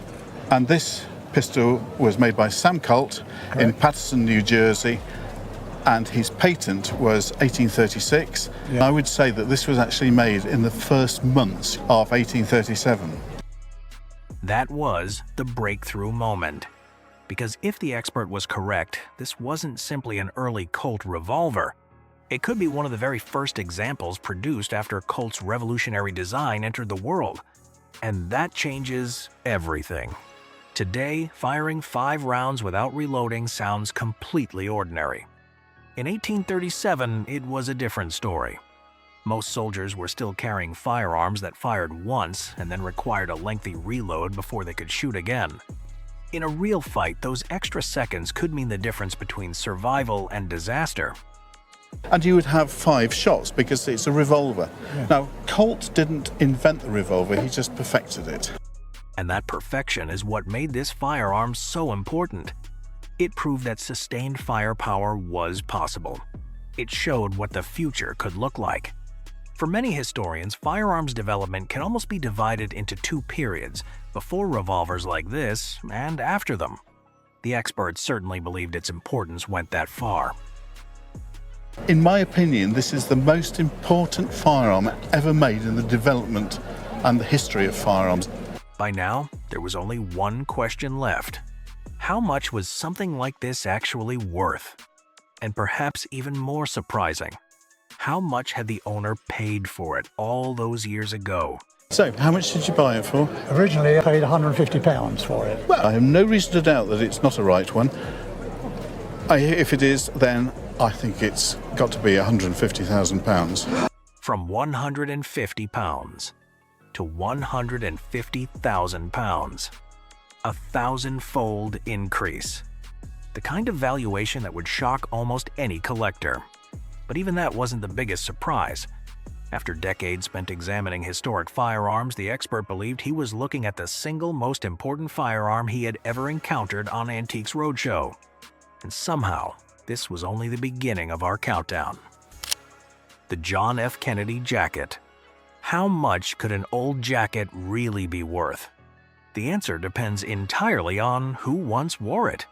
And this pistol was made by Sam Colt in Paterson, New Jersey, and his patent was 1836. Yeah. I would say that this was actually made in the first months of 1837. That was the breakthrough moment. Because if the expert was correct, this wasn't simply an early Colt revolver. It could be one of the very first examples produced after Colt's revolutionary design entered the world. And that changes everything. Today, firing 5 rounds without reloading sounds completely ordinary. In 1837, it was a different story. Most soldiers were still carrying firearms that fired once and then required a lengthy reload before they could shoot again. In a real fight, those extra seconds could mean the difference between survival and disaster. And you would have 5 shots because it's a revolver. Yeah. Now, Colt didn't invent the revolver, he just perfected it. And that perfection is what made this firearm so important. It proved that sustained firepower was possible. It showed what the future could look like. For many historians, firearms development can almost be divided into 2 periods, before revolvers like this and after them. The experts certainly believed its importance went that far. In my opinion, this is the most important firearm ever made in the development and the history of firearms. By now, there was only one question left. How much was something like this actually worth? And perhaps even more surprising, how much had the owner paid for it all those years ago? So, how much did you buy it for? Originally, I paid £150 for it. Well, I have no reason to doubt that it's not a right one. If it is, then I think it's got to be £150,000. From £150 to £150,000. A 1,000-fold increase. The kind of valuation that would shock almost any collector. But even that wasn't the biggest surprise. After decades spent examining historic firearms, the expert believed he was looking at the single most important firearm he had ever encountered on Antiques Roadshow. And somehow, this was only the beginning of our countdown. The John F. Kennedy jacket. How much could an old jacket really be worth? The answer depends entirely on who once wore it.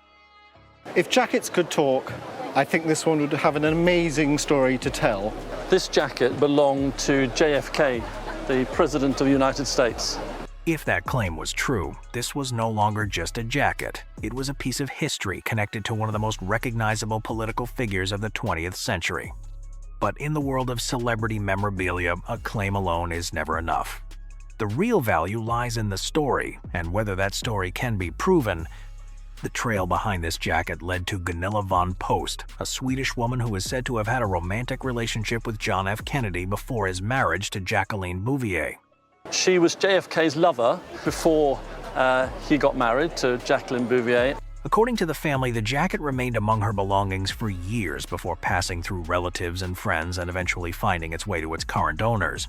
If jackets could talk, I think this one would have an amazing story to tell. This jacket belonged to JFK, the President of the United States. If that claim was true, this was no longer just a jacket. It was a piece of history connected to one of the most recognizable political figures of the 20th century. But in the world of celebrity memorabilia, a claim alone is never enough. The real value lies in the story, and whether that story can be proven. The trail behind this jacket led to Gunilla von Post, a Swedish woman who is said to have had a romantic relationship with John F. Kennedy before his marriage to Jacqueline Bouvier. She was JFK's lover before he got married to Jacqueline Bouvier. According to the family, the jacket remained among her belongings for years before passing through relatives and friends and eventually finding its way to its current owners.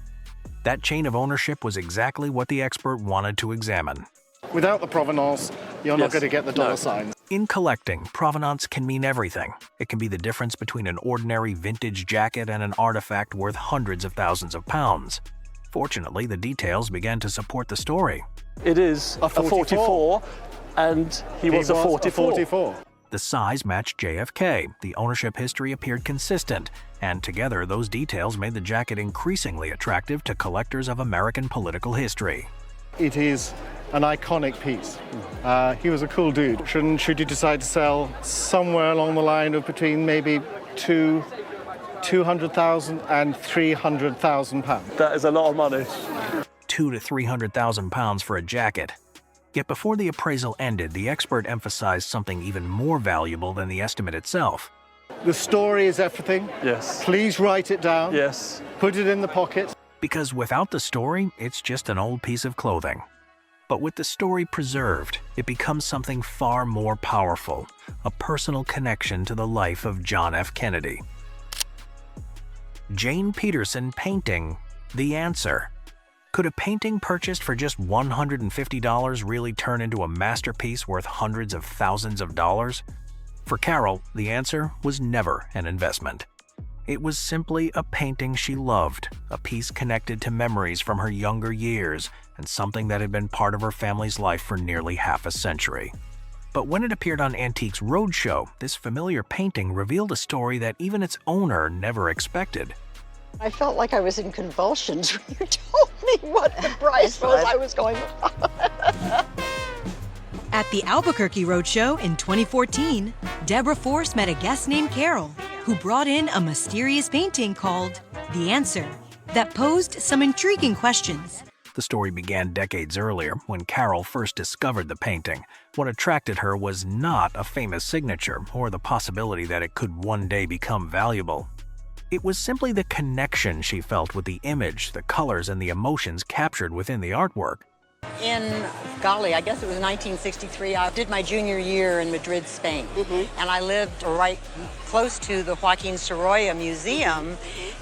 That chain of ownership was exactly what the expert wanted to examine. Without the provenance, you're not going to get the dollar signs. In collecting, provenance can mean everything. It can be the difference between an ordinary vintage jacket and an artifact worth hundreds of thousands of pounds. Fortunately, the details began to support the story. It is a 44, and he was a 44. The size matched JFK, the ownership history appeared consistent, and together those details made the jacket increasingly attractive to collectors of American political history. It is an iconic piece. He was a cool dude. Should you decide to sell somewhere along the line of between maybe 200,000 and 300,000 pounds. That is a lot of money. 200,000 to 300,000 pounds for a jacket. Yet before the appraisal ended, the expert emphasized something even more valuable than the estimate itself. The story is everything. Yes. Please write it down. Yes. Put it in the pocket. Because without the story, it's just an old piece of clothing. But with the story preserved, it becomes something far more powerful, a personal connection to the life of John F. Kennedy. Jane Peterson painting, The Answer. Could a painting purchased for just $150 really turn into a masterpiece worth hundreds of thousands of dollars? For Carol, the answer was never an investment. It was simply a painting she loved, a piece connected to memories from her younger years, and something that had been part of her family's life for nearly half a century. But when it appeared on Antiques Roadshow, this familiar painting revealed a story that even its owner never expected. I felt like I was in convulsions when you told me what the price was. I was going... At the Albuquerque Roadshow in 2014, Deborah Force met a guest named Carol, who brought in a mysterious painting called The Answer that posed some intriguing questions. The story began decades earlier when Carol first discovered the painting. What attracted her was not a famous signature or the possibility that it could one day become valuable. It was simply the connection she felt with the image, the colors, and the emotions captured within the artwork. In, golly, I guess it was 1963, I did my junior year in Madrid, Spain. And I lived right close to the Joaquin Sorolla Museum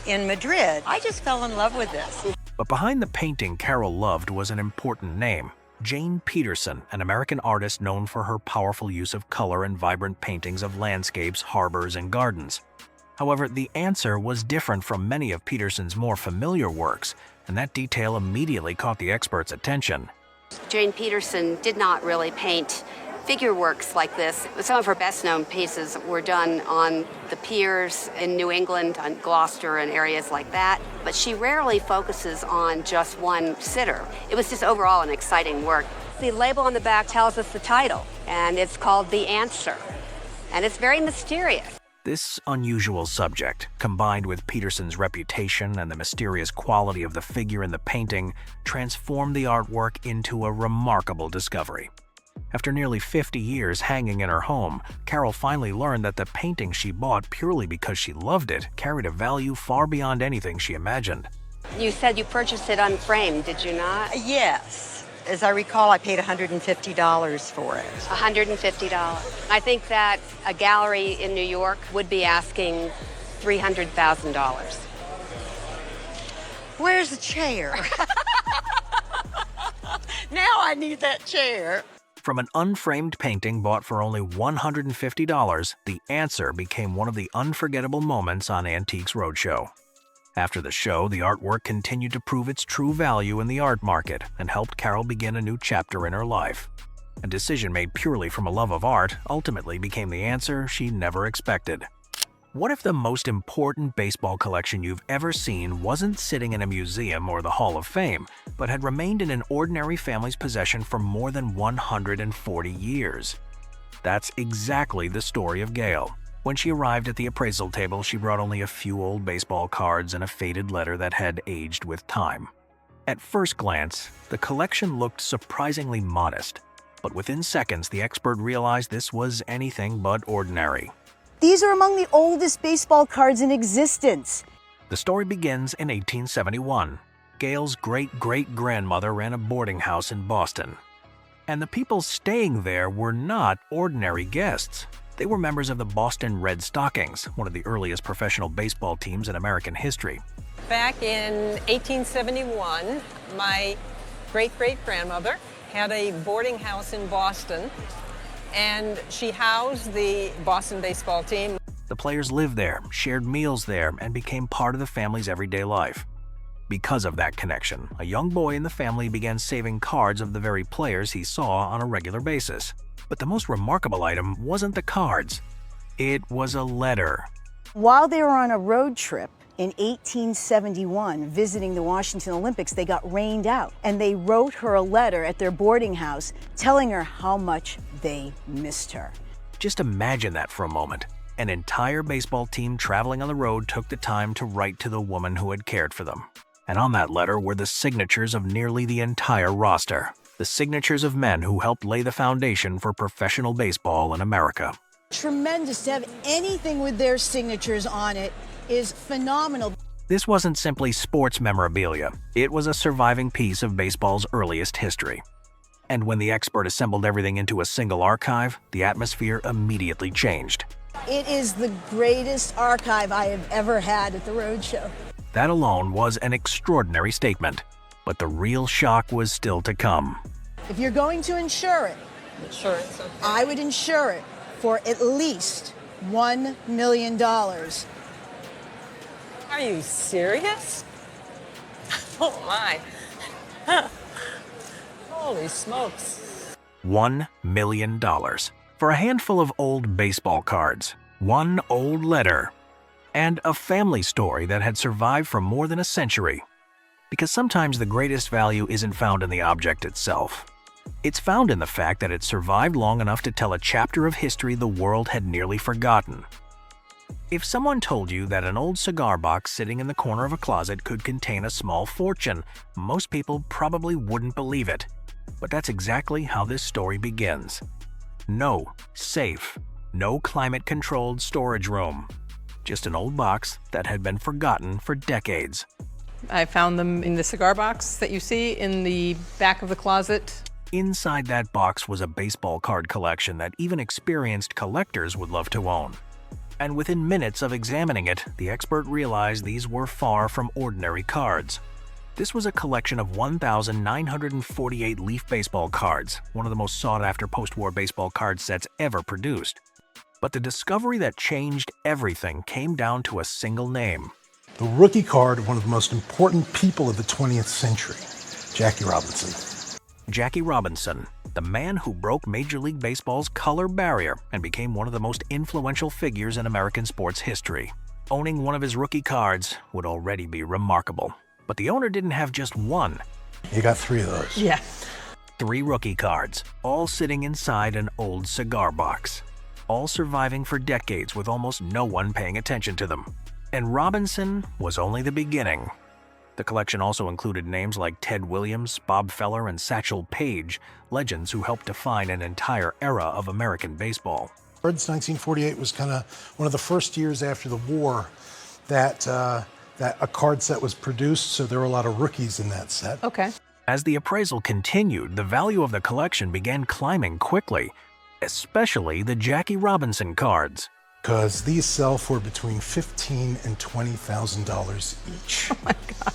in Madrid. I just fell in love with this. But behind the painting Carol loved was an important name. Jane Peterson, an American artist known for her powerful use of color and vibrant paintings of landscapes, harbors, and gardens. However, The Answer was different from many of Peterson's more familiar works, and that detail immediately caught the expert's attention. Jane Peterson did not really paint figure works like this. Some of her best-known pieces were done on the piers in New England, on Gloucester and areas like that, but she rarely focuses on just one sitter. It was just overall an exciting work. The label on the back tells us the title, and it's called The Answer, and it's very mysterious. This unusual subject, combined with Peterson's reputation and the mysterious quality of the figure in the painting, transformed the artwork into a remarkable discovery. After nearly 50 years hanging in her home, Carol finally learned that the painting she bought purely because she loved it carried a value far beyond anything she imagined. You said you purchased it unframed, did you not? Yes. As I recall, I paid $150 for it. $150. I think that a gallery in New York would be asking $300,000. Where's the chair? Now I need that chair. From an unframed painting bought for only $150, The Answer became one of the unforgettable moments on Antiques Roadshow. After the show, the artwork continued to prove its true value in the art market and helped Carol begin a new chapter in her life. A decision made purely from a love of art ultimately became the answer she never expected. What if the most important baseball collection you've ever seen wasn't sitting in a museum or the Hall of Fame, but had remained in an ordinary family's possession for more than 140 years? That's exactly the story of Gail. When she arrived at the appraisal table, she brought only a few old baseball cards and a faded letter that had aged with time. At first glance, the collection looked surprisingly modest, but within seconds the expert realized this was anything but ordinary. These are among the oldest baseball cards in existence. The story begins in 1871. Gail's great-great-grandmother ran a boarding house in Boston. And the people staying there were not ordinary guests. They were members of the Boston Red Stockings, one of the earliest professional baseball teams in American history. Back in 1871, my great-great-grandmother had a boarding house in Boston, and she housed the Boston baseball team. The players lived there, shared meals there, and became part of the family's everyday life. Because of that connection, a young boy in the family began saving cards of the very players he saw on a regular basis. But the most remarkable item wasn't the cards. It was a letter. While they were on a road trip in 1871 visiting the Washington Olympics, they got rained out, and they wrote her a letter at their boarding house telling her how much they missed her. Just imagine that for a moment. An entire baseball team traveling on the road took the time to write to the woman who had cared for them. And on that letter were the signatures of nearly the entire roster. The signatures of men who helped lay the foundation for professional baseball in America. Tremendous. To have anything with their signatures on it is phenomenal. This wasn't simply sports memorabilia. It was a surviving piece of baseball's earliest history. And when the expert assembled everything into a single archive, the atmosphere immediately changed. It is the greatest archive I have ever had at the Roadshow. That alone was an extraordinary statement. But the real shock was still to come. If you're going to insure it, Insurance, okay. I would insure it for at least $1 million. Are you serious? Oh my. Holy smokes. $1 million. For a handful of old baseball cards, one old letter, and a family story that had survived for more than a century. Because sometimes the greatest value isn't found in the object itself. It's found in the fact that it survived long enough to tell a chapter of history the world had nearly forgotten. If someone told you that an old cigar box sitting in the corner of a closet could contain a small fortune, most people probably wouldn't believe it. But that's exactly how this story begins. No safe, no climate-controlled storage room. Just an old box that had been forgotten for decades. I found them in the cigar box that you see in the back of the closet. Inside that box was a baseball card collection that even experienced collectors would love to own. And within minutes of examining it, the expert realized these were far from ordinary cards. This was a collection of 1,948 Leaf baseball cards, one of the most sought-after post-war baseball card sets ever produced. But the discovery that changed everything came down to a single name. The rookie card of one of the most important people of the 20th century, Jackie Robinson. Jackie Robinson, the man who broke Major League Baseball's color barrier and became one of the most influential figures in American sports history. Owning one of his rookie cards would already be remarkable. But the owner didn't have just one. You got 3 of those. Yeah. 3 rookie cards, all sitting inside an old cigar box. All surviving for decades with almost no one paying attention to them. And Robinson was only the beginning. The collection also included names like Ted Williams, Bob Feller, and Satchel Paige, legends who helped define an entire era of American baseball. 1948 was kind of one of the first years after the war that a card set was produced, so there were a lot of rookies in that set. Okay. As the appraisal continued, the value of the collection began climbing quickly, especially the Jackie Robinson cards. Because these sell for between $15,000 and $20,000 each. Oh my God.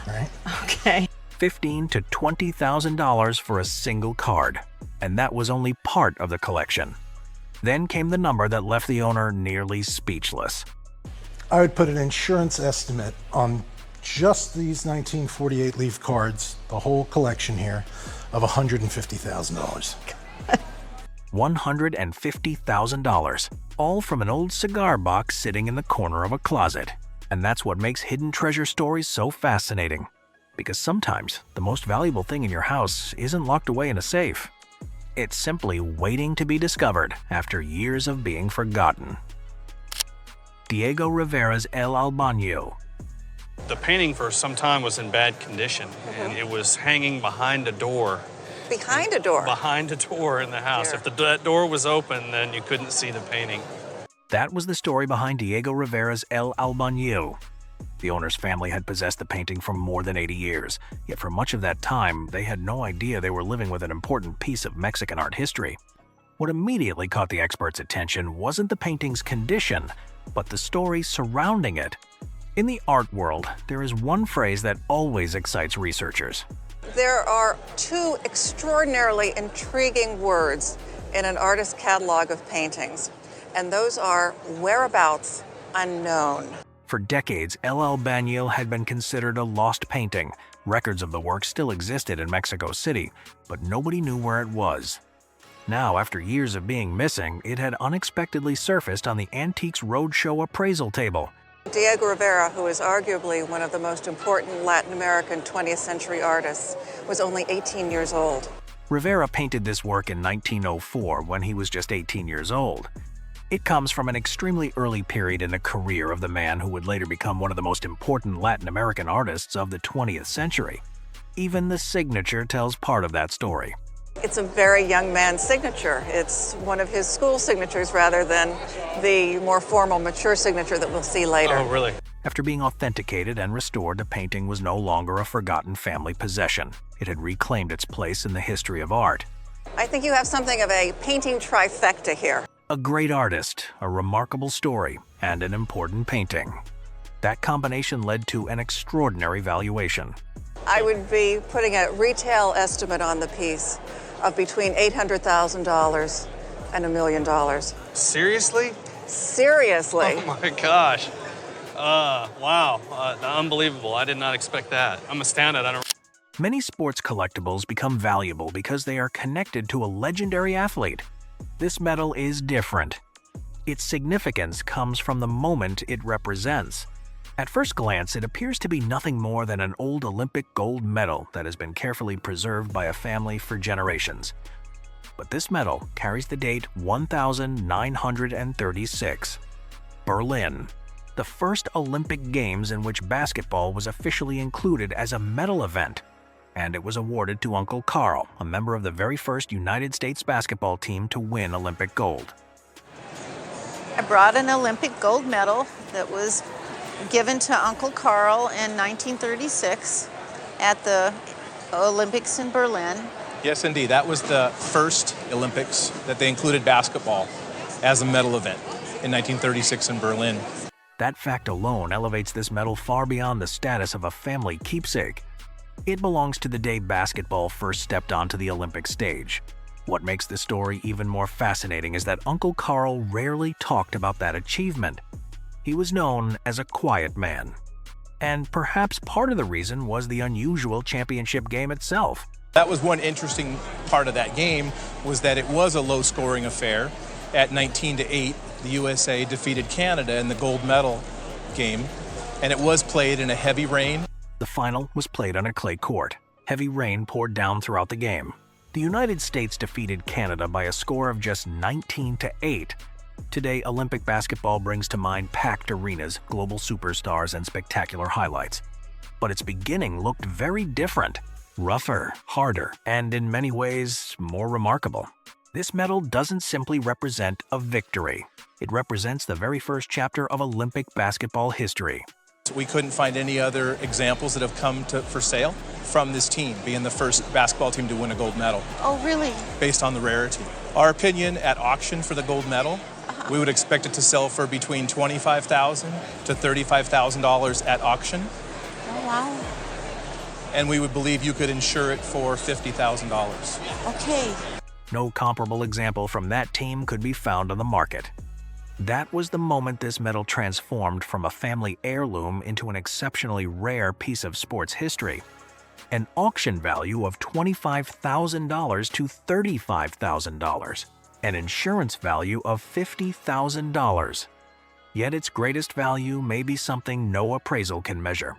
Right? Okay. $15,000 to $20,000 for a single card. And that was only part of the collection. Then came the number that left the owner nearly speechless. I would put an insurance estimate on just these 1948 leaf cards, the whole collection here, of $150,000. $150,000, all from an old cigar box sitting in the corner of a closet. And that's what makes hidden treasure stories so fascinating. Because sometimes the most valuable thing in your house isn't locked away in a safe. It's simply waiting to be discovered after years of being forgotten. Diego Rivera's El Albañil. The painting for some time was in bad condition, and it was hanging behind a door. Behind a door? Behind a door in the house. If that door was open, then you couldn't see the painting. That was the story behind Diego Rivera's El Albañil. The owner's family had possessed the painting for more than 80 years, yet for much of that time, they had no idea they were living with an important piece of Mexican art history. What immediately caught the experts' attention wasn't the painting's condition, but the story surrounding it. In the art world, there is one phrase that always excites researchers. There are two extraordinarily intriguing words in an artist's catalog of paintings, and those are whereabouts unknown. For decades, El Albañil had been considered a lost painting. Records of the work still existed in Mexico City, but nobody knew where it was. Now, after years of being missing, it had unexpectedly surfaced on the Antiques Roadshow appraisal table. Diego Rivera, who is arguably one of the most important Latin American 20th century artists, was only 18 years old. Rivera painted this work in 1904 when he was just 18 years old. It comes from an extremely early period in the career of the man who would later become one of the most important Latin American artists of the 20th century. Even the signature tells part of that story. It's a very young man's signature. It's one of his school signatures rather than the more formal, mature signature that we'll see later. Oh, really? After being authenticated and restored, the painting was no longer a forgotten family possession. It had reclaimed its place in the history of art. I think you have something of a painting trifecta here. A great artist, a remarkable story, and an important painting. That combination led to an extraordinary valuation. I would be putting a retail estimate on the piece of between $800,000 and $1 million. Seriously? Seriously. Oh my gosh. Wow. Unbelievable. I did not expect that. I'm astounded. Many sports collectibles become valuable because they are connected to a legendary athlete. This medal is different. Its significance comes from the moment it represents. At first glance, it appears to be nothing more than an old Olympic gold medal that has been carefully preserved by a family for generations. But this medal carries the date 1936. Berlin, the first Olympic Games in which basketball was officially included as a medal event. And it was awarded to Uncle Carl, a member of the very first United States basketball team to win Olympic gold. I brought an Olympic gold medal that was given to Uncle Carl in 1936 at the Olympics in Berlin. Yes, indeed. That was the first Olympics that they included basketball as a medal event in 1936 in Berlin. That fact alone elevates this medal far beyond the status of a family keepsake. It belongs to the day basketball first stepped onto the Olympic stage. What makes this story even more fascinating is that Uncle Carl rarely talked about that achievement. He was known as a quiet man. And perhaps part of the reason was the unusual championship game itself. That was one interesting part of that game, was that it was a low-scoring affair. At 19-8, the USA defeated Canada in the gold medal game, and it was played in a heavy rain. The final was played on a clay court. Heavy rain poured down throughout the game. The United States defeated Canada by a score of just 19-8. Today, Olympic basketball brings to mind packed arenas, global superstars, and spectacular highlights. But its beginning looked very different. Rougher, harder, and in many ways, more remarkable. This medal doesn't simply represent a victory. It represents the very first chapter of Olympic basketball history. We couldn't find any other examples that have come for sale from this team, being the first basketball team to win a gold medal. Oh, really? Based on the rarity. Our opinion at auction for the gold medal, we would expect it to sell for between $25,000 to $35,000 at auction. Oh, wow. And we would believe you could insure it for $50,000. Okay. No comparable example from that team could be found on the market. That was the moment this medal transformed from a family heirloom into an exceptionally rare piece of sports history. An auction value of $25,000 to $35,000, an insurance value of $50,000. Yet its greatest value may be something no appraisal can measure.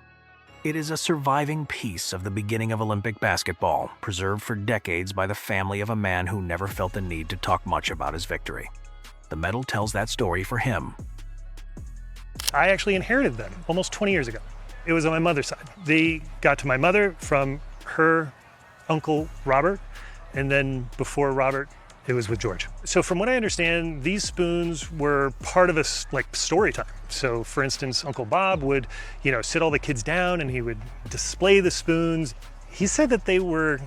It is a surviving piece of the beginning of Olympic basketball, preserved for decades by the family of a man who never felt the need to talk much about his victory. The medal tells that story for him. I actually inherited them almost 20 years ago. It was on my mother's side. They got to my mother from her uncle Robert, and then before Robert, it was with George. So from what I understand, these spoons were part of a story time. So for instance, Uncle Bob would, sit all the kids down and he would display the spoons. He said that they were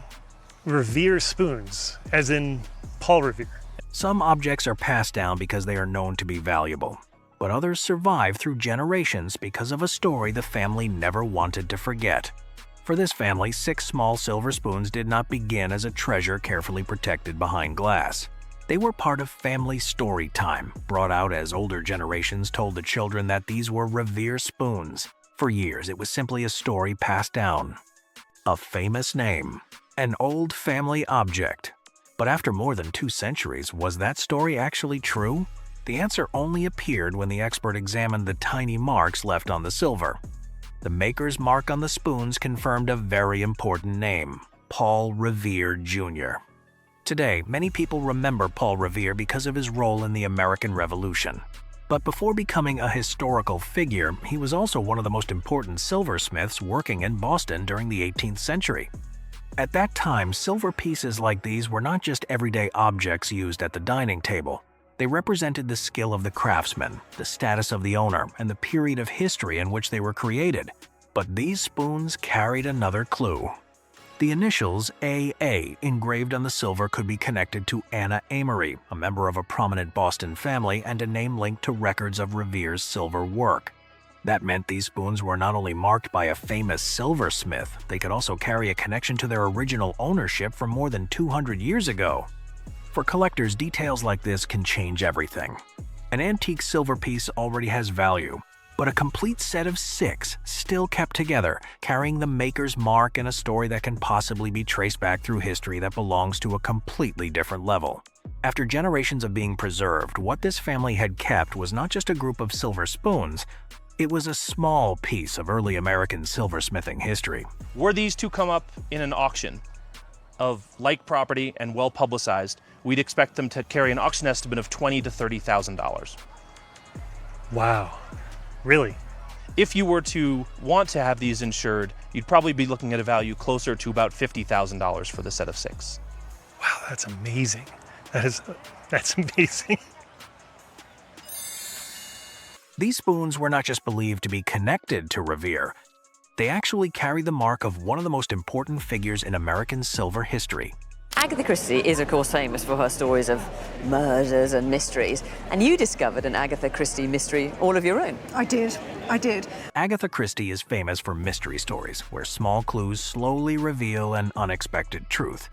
Revere spoons, as in Paul Revere. Some objects are passed down because they are known to be valuable, but others survive through generations because of a story the family never wanted to forget. For this family, 6 small silver spoons did not begin as a treasure carefully protected behind glass. They were part of family story time, brought out as older generations told the children that these were Revere spoons. For years, it was simply a story passed down. A famous name, an old family object. But after more than 2 centuries, was that story actually true? The answer only appeared when the expert examined the tiny marks left on the silver. The maker's mark on the spoons confirmed a very important name, Paul Revere Jr. Today, many people remember Paul Revere because of his role in the American Revolution. But before becoming a historical figure, he was also one of the most important silversmiths working in Boston during the 18th century. At that time, silver pieces like these were not just everyday objects used at the dining table. They represented the skill of the craftsman, the status of the owner, and the period of history in which they were created. But these spoons carried another clue. The initials AA engraved on the silver could be connected to Anna Amory, a member of a prominent Boston family and a name linked to records of Revere's silver work. That meant these spoons were not only marked by a famous silversmith, they could also carry a connection to their original ownership from more than 200 years ago. For collectors, details like this can change everything. An antique silver piece already has value, but a complete set of 6 still kept together, carrying the maker's mark and a story that can possibly be traced back through history that belongs to a completely different level. After generations of being preserved, what this family had kept was not just a group of silver spoons, it was a small piece of early American silversmithing history. Were these to come up in an auction of like property and well publicized, we'd expect them to carry an auction estimate of $20,000 to $30,000. Wow, really? If you were to want to have these insured, you'd probably be looking at a value closer to about $50,000 for the set of 6. Wow, that's amazing. That's amazing. These spoons were not just believed to be connected to Revere. They actually carry the mark of one of the most important figures in American silver history. Agatha Christie is, of course, famous for her stories of murders and mysteries. And you discovered an Agatha Christie mystery all of your own. I did. Agatha Christie is famous for mystery stories, where small clues slowly reveal an unexpected truth.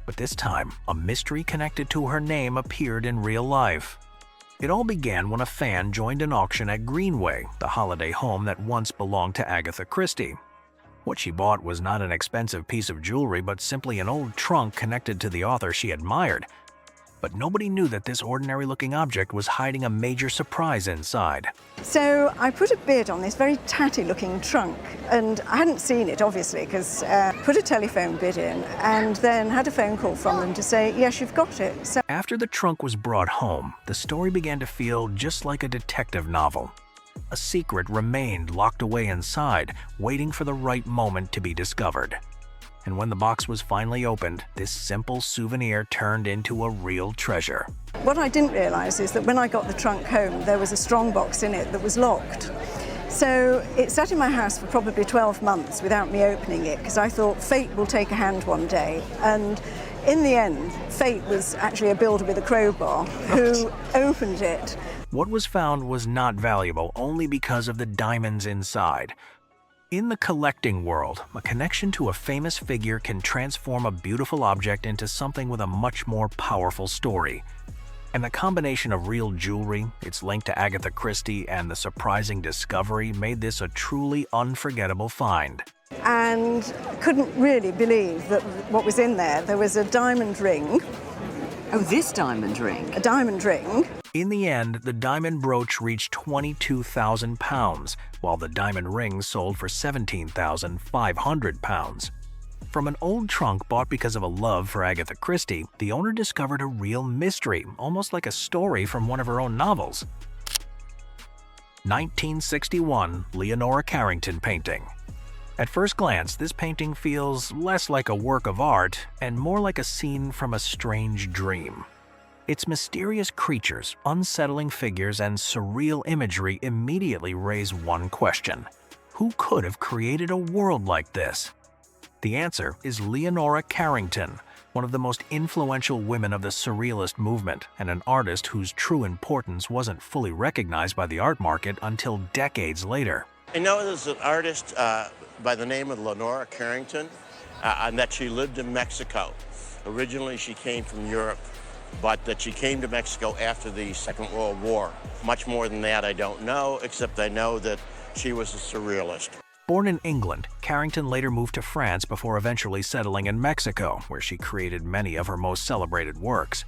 But this time, a mystery connected to her name appeared in real life. It all began when a fan joined an auction at Greenway, the holiday home that once belonged to Agatha Christie. What she bought was not an expensive piece of jewelry, but simply an old trunk connected to the author she admired. But nobody knew that this ordinary-looking object was hiding a major surprise inside. So I put a bid on this very tatty-looking trunk, and I hadn't seen it, obviously, because put a telephone bid in, and then had a phone call from them to say, yes, you've got it. So after the trunk was brought home, the story began to feel just like a detective novel. A secret remained locked away inside, waiting for the right moment to be discovered. And when the box was finally opened, this simple souvenir turned into a real treasure. what I didn't realise is that when I got the trunk home, there was a strong box in it that was locked. So it sat in my house for probably 12 months without me opening it, because I thought fate will take a hand one day. And in the end, fate was actually a builder with a crowbar who opened it. What was found was not valuable only because of the diamonds inside. In the collecting world, a connection to a famous figure can transform a beautiful object into something with a much more powerful story. And the combination of real jewelry, its link to Agatha Christie, and the surprising discovery made this a truly unforgettable find. And couldn't really believe that what was in there. There was a diamond ring. Oh, this diamond ring? A diamond ring. In the end, the diamond brooch reached £22,000, while the diamond ring sold for £17,500. From an old trunk bought because of a love for Agatha Christie, the owner discovered a real mystery, almost like a story from one of her own novels. 1961 Leonora Carrington painting. At first glance, this painting feels less like a work of art and more like a scene from a strange dream. Its mysterious creatures, unsettling figures, and surreal imagery immediately raise one question. Who could have created a world like this? The answer is Leonora Carrington, one of the most influential women of the Surrealist movement and an artist whose true importance wasn't fully recognized by the art market until decades later. I know there's an artist by the name of Leonora Carrington, and that she lived in Mexico. Originally, she came from Europe, but that she came to Mexico after the Second World War. Much more than that I don't know, except I know that she was a surrealist. Born in England, Carrington later moved to France before eventually settling in Mexico, where she created many of her most celebrated works.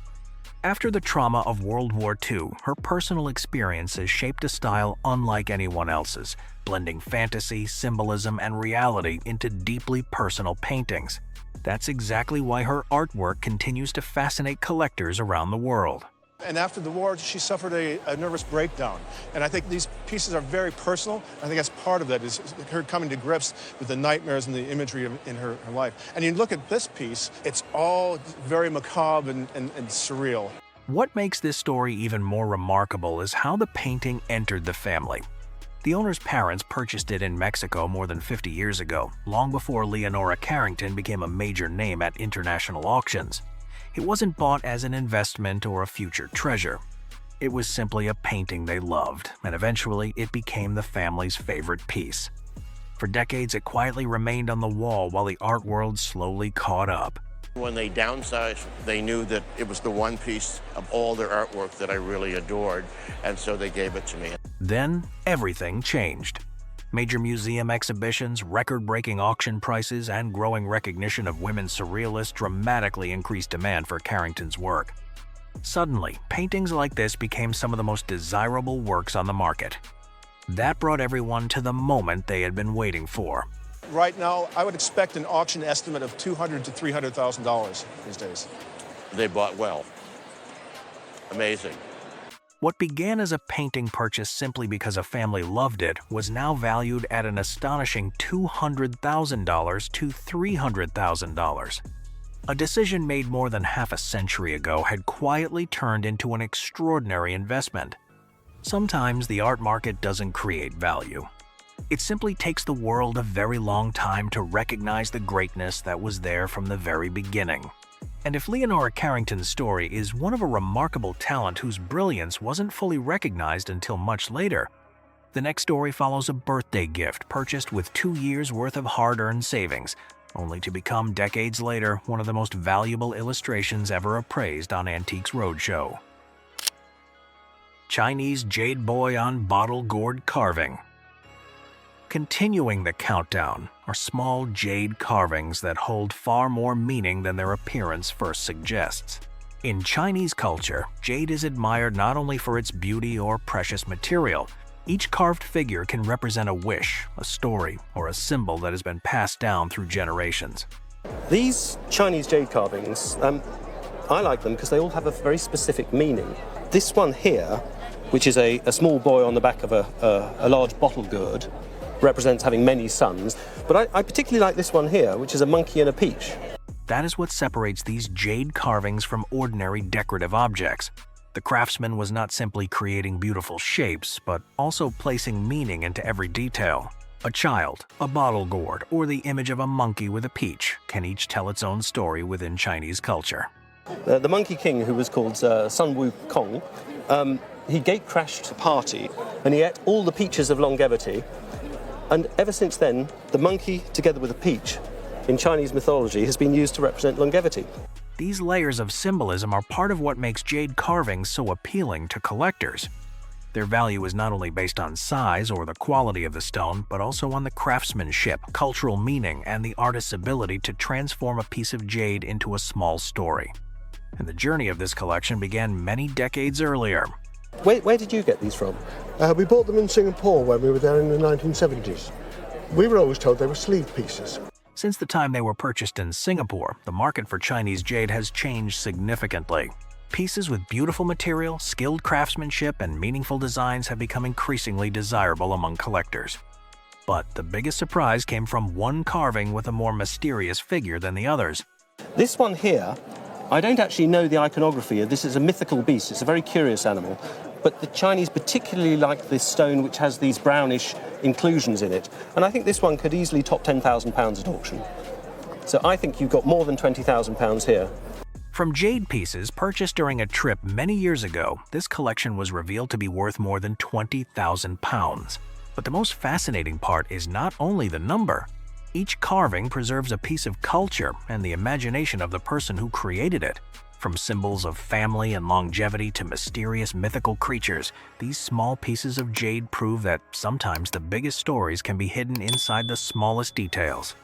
After the trauma of World War II, her personal experiences shaped a style unlike anyone else's, blending fantasy, symbolism, and reality into deeply personal paintings. That's exactly why her artwork continues to fascinate collectors around the world. And after the war, she suffered a nervous breakdown. And I think these pieces are very personal. I think that's part of that, is her coming to grips with the nightmares and the imagery in her life. And you look at this piece, it's all very macabre and surreal. What makes this story even more remarkable is how the painting entered the family. The owner's parents purchased it in Mexico more than 50 years ago, long before Leonora Carrington became a major name at international auctions. It wasn't bought as an investment or a future treasure. It was simply a painting they loved, and eventually it became the family's favorite piece. For decades, it quietly remained on the wall while the art world slowly caught up. When they downsized, they knew that it was the one piece of all their artwork that I really adored, and so they gave it to me. Then, everything changed. Major museum exhibitions, record-breaking auction prices, and growing recognition of women surrealists dramatically increased demand for Carrington's work. Suddenly, paintings like this became some of the most desirable works on the market. That brought everyone to the moment they had been waiting for. Right now, I would expect an auction estimate of $200,000 to $300,000 these days. They bought well. Amazing. What began as a painting purchase simply because a family loved it was now valued at an astonishing $200,000 to $300,000. A decision made more than half a century ago had quietly turned into an extraordinary investment. Sometimes the art market doesn't create value. It simply takes the world a very long time to recognize the greatness that was there from the very beginning. And if Leonora Carrington's story is one of a remarkable talent whose brilliance wasn't fully recognized until much later, the next story follows a birthday gift purchased with 2 years' worth of hard-earned savings, only to become decades later one of the most valuable illustrations ever appraised on Antiques Roadshow. Chinese jade boy on bottle gourd carving. Continuing the countdown are small jade carvings that hold far more meaning than their appearance first suggests. In Chinese culture, jade is admired not only for its beauty or precious material. Each carved figure can represent a wish, a story, or a symbol that has been passed down through generations. These Chinese jade carvings, I like them because they all have a very specific meaning. This one here, which is a small boy on the back of a large bottle gourd, represents having many sons, but I particularly like this one here, which is a monkey and a peach. That is what separates these jade carvings from ordinary decorative objects. The craftsman was not simply creating beautiful shapes, but also placing meaning into every detail. A child, a bottle gourd, or the image of a monkey with a peach can each tell its own story within Chinese culture. The Monkey King, who was called Sun Wukong, he gate-crashed a party, and he ate all the peaches of longevity. And ever since then, the monkey, together with a peach, in Chinese mythology, has been used to represent longevity. These layers of symbolism are part of what makes jade carvings so appealing to collectors. Their value is not only based on size or the quality of the stone, but also on the craftsmanship, cultural meaning, and the artist's ability to transform a piece of jade into a small story. And the journey of this collection began many decades earlier. Where did you get these from? We bought them in Singapore when we were there in the 1970s. We were always told they were sleeve pieces. Since the time they were purchased in Singapore, the market for Chinese jade has changed significantly. Pieces with beautiful material, skilled craftsmanship, and meaningful designs have become increasingly desirable among collectors. But the biggest surprise came from one carving with a more mysterious figure than the others. This one here, I don't actually know the iconography. This is a mythical beast. It's a very curious animal. But the Chinese particularly like this stone which has these brownish inclusions in it. And I think this one could easily top £10,000 at auction. So I think you've got more than £20,000 here. From jade pieces purchased during a trip many years ago, this collection was revealed to be worth more than £20,000. But the most fascinating part is not only the number. Each carving preserves a piece of culture and the imagination of the person who created it. From symbols of family and longevity to mysterious mythical creatures, these small pieces of jade prove that sometimes the biggest stories can be hidden inside the smallest details.